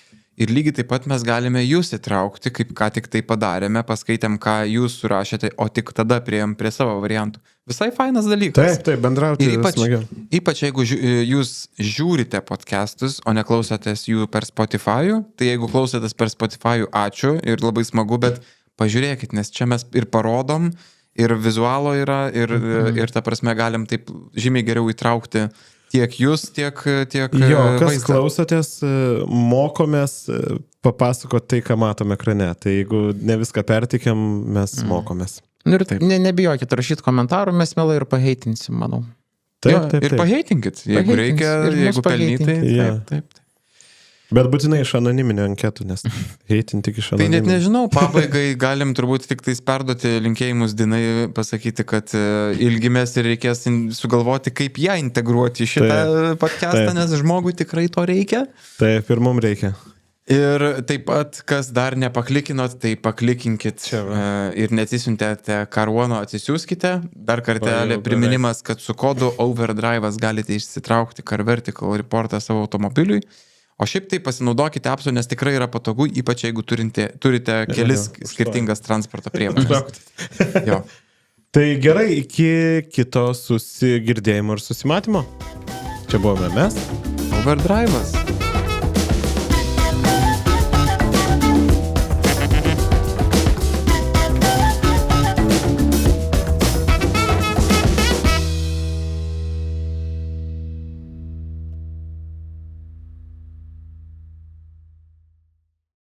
Ir lygiai taip pat mes galime jūs įtraukti, kaip ką tik tai padarėme, paskaitėm, ką jūs surašėte, o tik tada priėjom prie savo variantų. Visai fainas dalykas. Taip, bendrauti smagiau. Ypač jeigu jūs žiūrite podcastus, o neklausotės jų per Spotify, tai jeigu klausotės per Spotify, ačiū ir labai smagu, bet pažiūrėkit, nes čia mes ir parodom, ir vizualo yra, ir ta prasme galim taip žymiai geriau įtraukti tiek jūs, tiek kas vaizdą. Klausotės, mokomės papasakoti tai, ką matome ekrane. Tai jeigu ne viską pertikiam, mes mokomės. Ir nebijokit rašyti komentarų, mes mielai ir paheitinsim, manau. Taip. Ir paheitinkit, jeigu reikia, jeigu pelnytai. Taip. Bet būtinai iš anoniminio anketų, nes heitinti tik iš Tai anoniminio. net nežinau, pabaigai galim turbūt tik tais perduoti linkėjimus Dinai, pasakyti, kad ilgimės ir reikės sugalvoti, kaip ją integruoti į šitą podcastą, nes žmogui tikrai to reikia. Taip, ir mums reikia. Ir taip pat, kas dar nepaklikinot, tai paklikinkit ir neatsisiuntėte Caruano, atsisiųskite. Dar kartelį priminimas, kad su kodu Overdrive'as galite išsitraukti Car Vertical reportą savo automobiliui. O šiaip tai pasinaudokite appsu, nes tikrai yra patogu, ypač jeigu turite kelis skirtingas transporto priemonės. Tai gerai, iki kito susigirdėjimo ir susimatymo. Čia buvome mes. Overdrive'as.